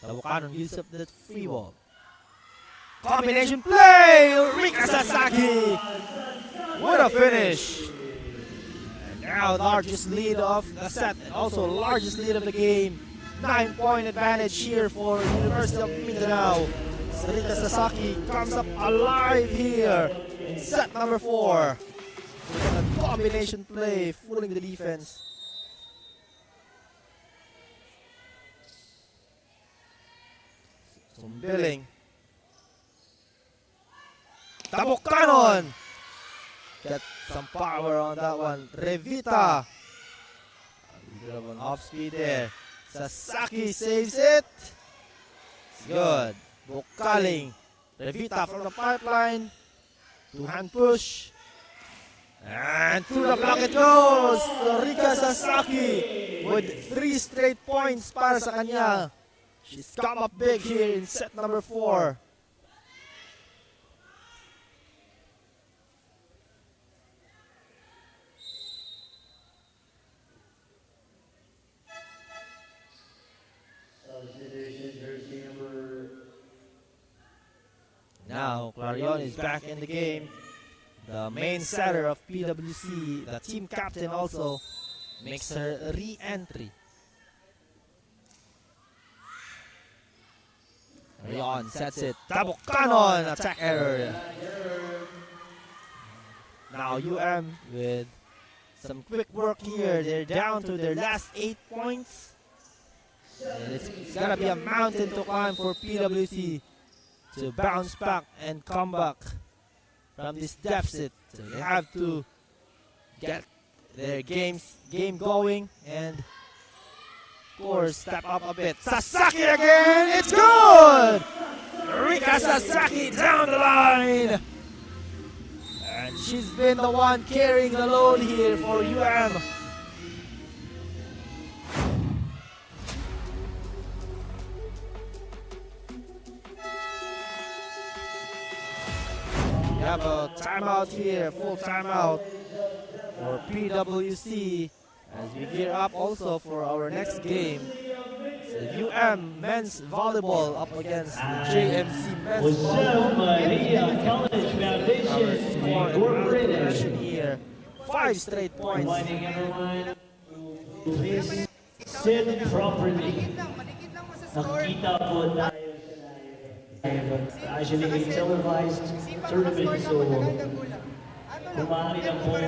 Tabucano gives up that free ball. Combination play! Rika Sasaki! What a finish! And now largest lead of the set and also largest lead of the game. 9-point advantage here for University of Mindanao. Rika Sasaki comes up alive here in set number 4. With a combination play, fooling the defense. Sumbiling. Tabucano! Get some power on that one. Revita. A bit of an off speed there. Sasaki saves it. It's good. Bocaling. Revita from the pipeline. 2-hand push. And through the block it goes! Rika Sasaki with 3 straight points para sa kanya. She's come up big here in set number 4. Now Clarion is back in the game. The main setter of PWC, the team captain also, makes her re-entry. Rion sets it. Tabucano, attack error. Now UM with some quick work here. They're down to their last 8 points. And it's gonna be a mountain to climb for PWC to bounce back and come back from this deficit. So they have to get their game going and of course step up a bit. Sasaki again! It's good! Rika Sasaki down the line! And she's been the one carrying the load here for UM. We have a timeout here, full timeout for PWC as we gear up also for our next game. It's the UM men's volleyball up against the JMC men's volleyball. Maria College Foundation Incorporated. Here, 5 straight points. Reminding everyone to please sit properly. Nakikita po tayo actually a televised tournament, so kung maaari lang po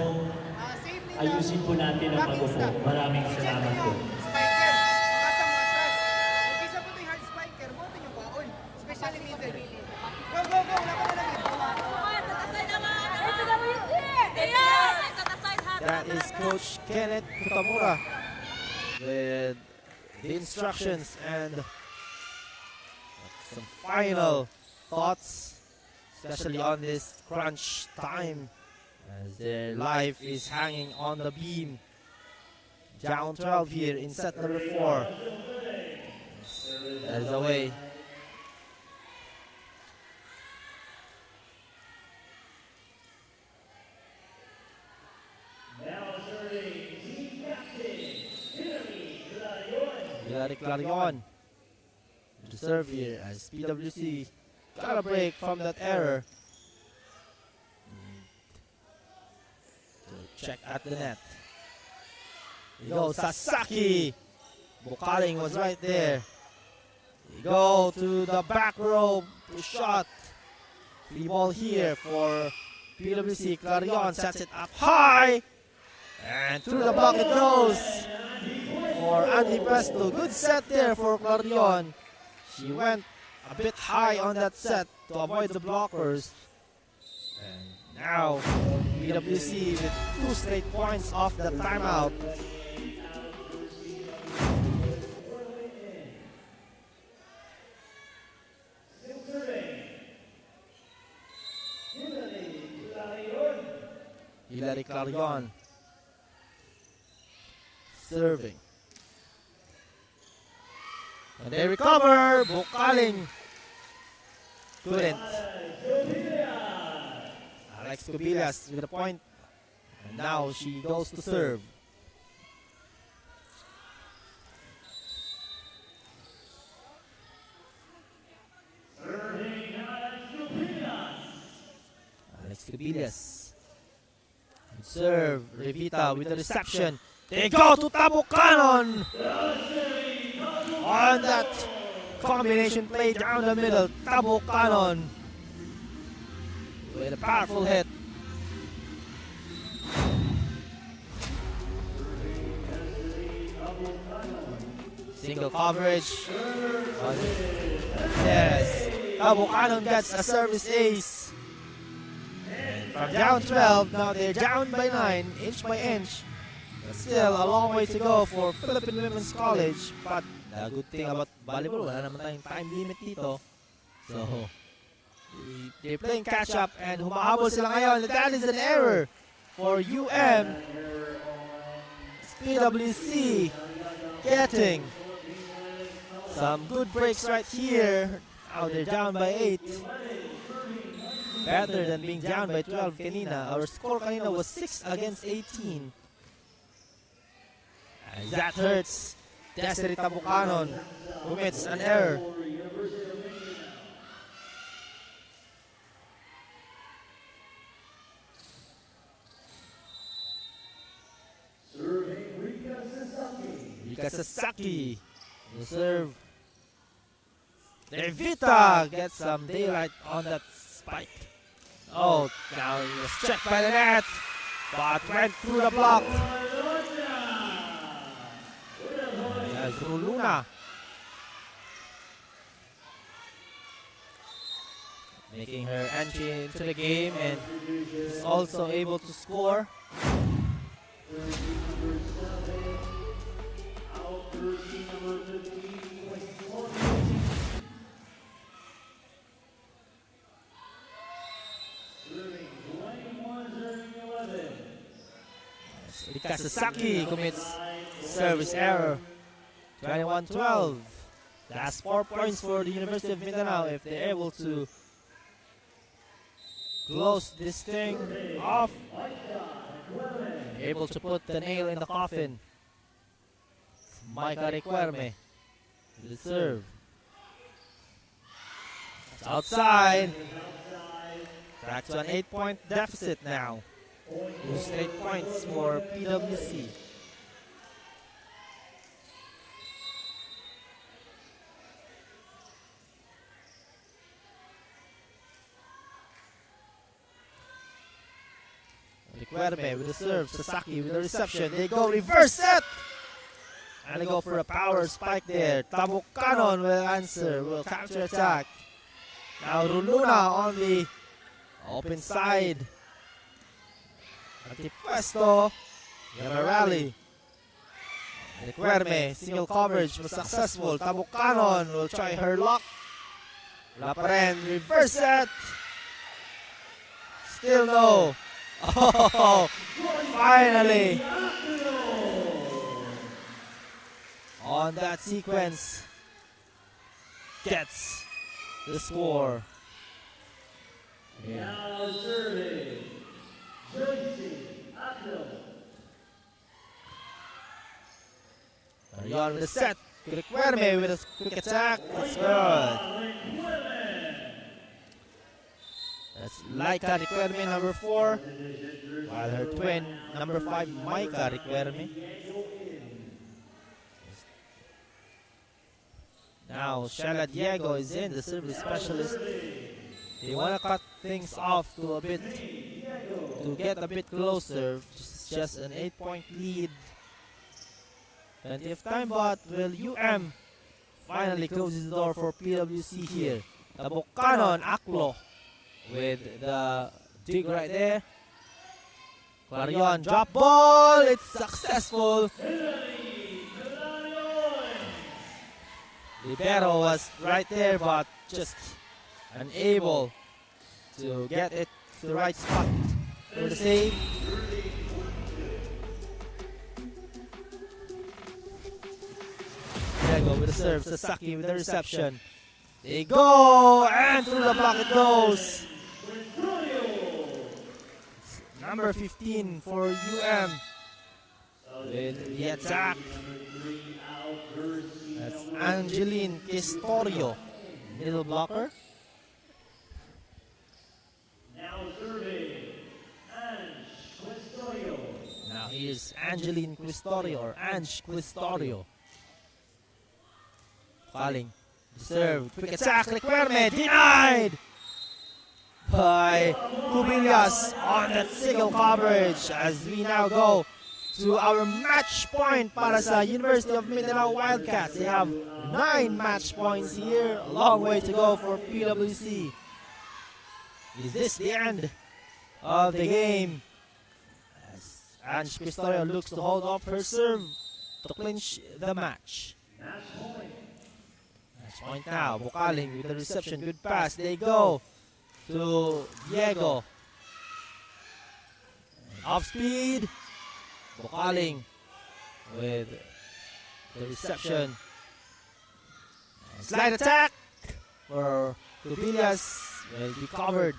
ayusin po natin ang pag-upo. Maraming salamat po. Spiker, makasa mo atras. Umpisa po ito yung hard spiker, mo ito yung baon. Especially middle. Go, go, go! Wala ka na lang. That is Coach Kenneth Kutamura with the instructions and some final thoughts, especially on this crunch time as their life is hanging on the beam. Down 12 here in set number 4. That is away. Now serving team captain, Hilary Clarion to serve here as PWC got a break from that error. To check at the net. Here goes Sasaki. Bukaling was right there. We go to the back row to shot. Free ball here for PWC. Clarion sets it up high. And through the block it goes for Andy Presto. Good set there for Clarion. She went a bit high on that set to avoid the blockers. And now PWC with 2 straight points off the timeout. Hilary Clarion serving. And they recover. Bukaling couldn't. Alex Cubillas with a point. And now she goes to serve. Alex Cubillas. Serve. Revita with the reception. They go to Tabucanon on that combination play down the middle. Tabucanon with a powerful hit. Single coverage. Yes. Tabucanon gets a service ace. And from down 12, now they're down by 9, inch by inch. But still, a long way to go for Philippine Women's College. But the good thing about volleyball, wala naman tayong time limit dito. So, they're playing catch-up and humahabol sila ngayon. That is an error for UM. PWC getting some good breaks right here. Now they're down by 8. Better than being down by 12 kanina. Our score kanina was 6 against 18. And that hurts. Desiree Tabucanon commits an error. Rika Sasaki will serve. Revita gets some daylight on that spike. Oh, now he was checked by the net, but went through the block. There's Luna making her entry into the game, and is also able to score. Rika Sasaki commits service error. 21-12. That's 4 points for the University of Mindanao if they're able to close this thing off. Able to put the nail in the coffin. Micah Requerme to the serve. It's outside. Back to an 8-point deficit now. 2 straight points for PWC. Requerme with the serve. Sasaki with the reception. They go reverse set. And they go for a power spike there. Tabucanon will answer. Will capture attack. Now Ruluna on the open side. Antipuesto. Gonna rally. Requerme. Single coverage was successful. Tabucanon will try her luck. Wala pa rin. Reverse set. Still no. Oh, finally! On that sequence, gets the score. Now serving, Joycey Akno. Arion with the set. Requerme with a quick attack. That's good. That's Laika Requerme, number 4. While her twin, number 5, Maika Requerme. Now, Shella Diego is in, the service specialist. They want to cut things off to get a bit closer. Just an 8-point lead. Plenty of time, but will UM finally closes the door for PWC here. Tabok Cannon, Aklo with the dig right there. Clarion, drop ball, it's successful. Libero was right there, but just unable to get it to the right spot for the save. Diego with the serve, Sasaki with the reception. They go, and through the block it goes. It's number 15 for UM with the attack. That's Angeline Questorio, middle blocker. Now serving, Ange Questorio. Now here's Angeline Questorio, or Ange Questorio. Falling, serve, quick attack, Requerme, denied by Cubillas on that single coverage. As we now go to our match point para sa University of Mindanao Wildcats. They have 9 match points here, a long way to go for PWC. Is this the end of the game? As Ange Questorio looks to hold off her serve to clinch the match. Point now, Bukaling with the reception, good pass, they go to Diego. Off speed, Bukaling with the reception. Slide attack for Cubillas, will be covered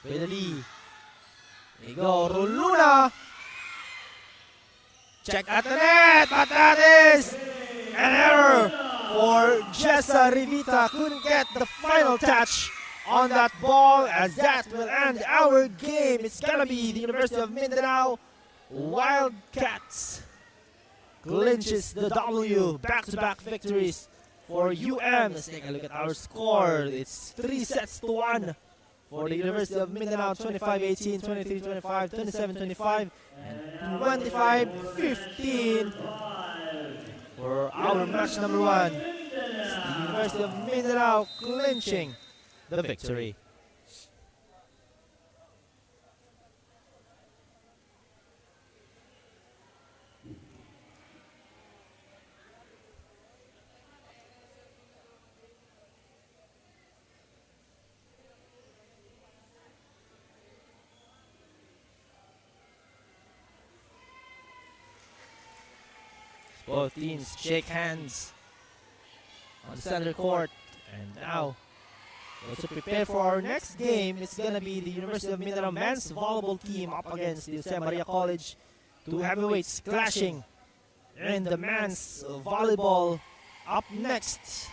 with the lead. They go, Roluna. Check at the net, but that is an error. For Jessa Rivita, couldn't get the final touch on that ball, as that will end our game. It's gonna be the University of Mindanao Wildcats clinches the W, back-to-back victories for UM. Let's take a look at our score. It's 3-1 for the University of Mindanao, 25-18, 23-25, 27-25, and 25-15. For our match number 1, it's the University of Mindanao clinching the victory. Both teams shake hands on the center court, and now to prepare for our next game. It's gonna be the University of Mindanao men's volleyball team up against the Jose Maria College. 2 heavyweights clashing in the men's volleyball. Up next,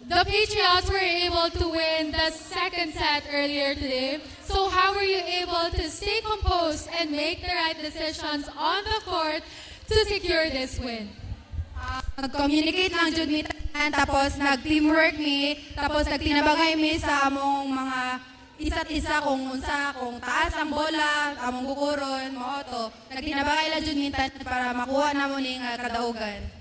The Patriots were able to win the second set earlier today. So how were you able to stay composed and make the right decisions on the court to secure this win? Nag-communicate lang jud mi tanan, tapos nag-teamwork mi, tapos nagtinabagay mi sa among mga isa't isa kung unsa, kung taas ang bola, among gukuron, mo to. Nagtinabagay lang jud mi tanan para makuha namo ning kadaugan.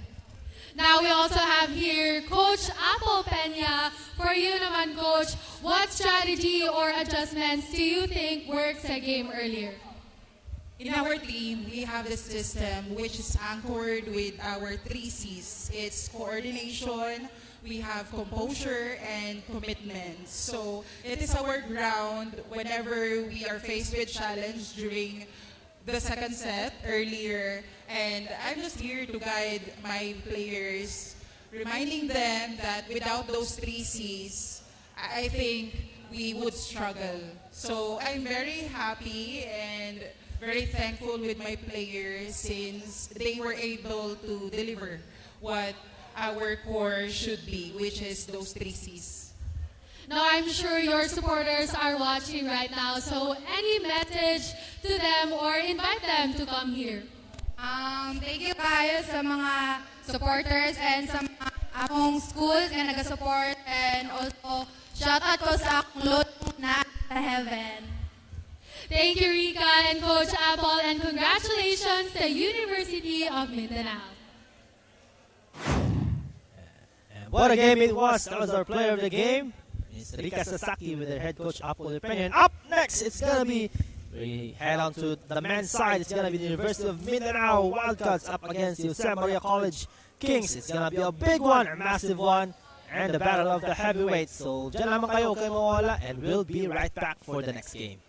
Now we also have here Coach Apple Peña. For you naman, Coach, what strategy or adjustments do you think worked sa game earlier? In our team, we have this system which is anchored with our 3 C's. It's coordination, we have composure, and commitment. So it is our ground whenever we are faced with challenge during the second set earlier. And I'm just here to guide my players, reminding them that without those 3 C's, I think we would struggle. So I'm very happy and very thankful with my players since they were able to deliver what our core should be, which is those 3 C's. Now I'm sure your supporters are watching right now, so any message to them or invite them to come here? Thank you kayo sa mga supporters and sa mga among schools na nag-support, and also shout out ko sa akong load na sa heaven. Thank you, Rika and Coach Apple, and congratulations to University of Mindanao. And what a game it was. That was our player of the game. It's Rika Sasaki with their head coach Apple Opinion. Up next, it's going to be, we head on to the men's side. It's going to be the University of Mindanao Wildcats up against the Jose Maria College Kings. It's going to be a big one, a massive one, and the battle of the heavyweights. So, dyan lamang kayo, huwag kayo mawala, and we'll be right back for the next game.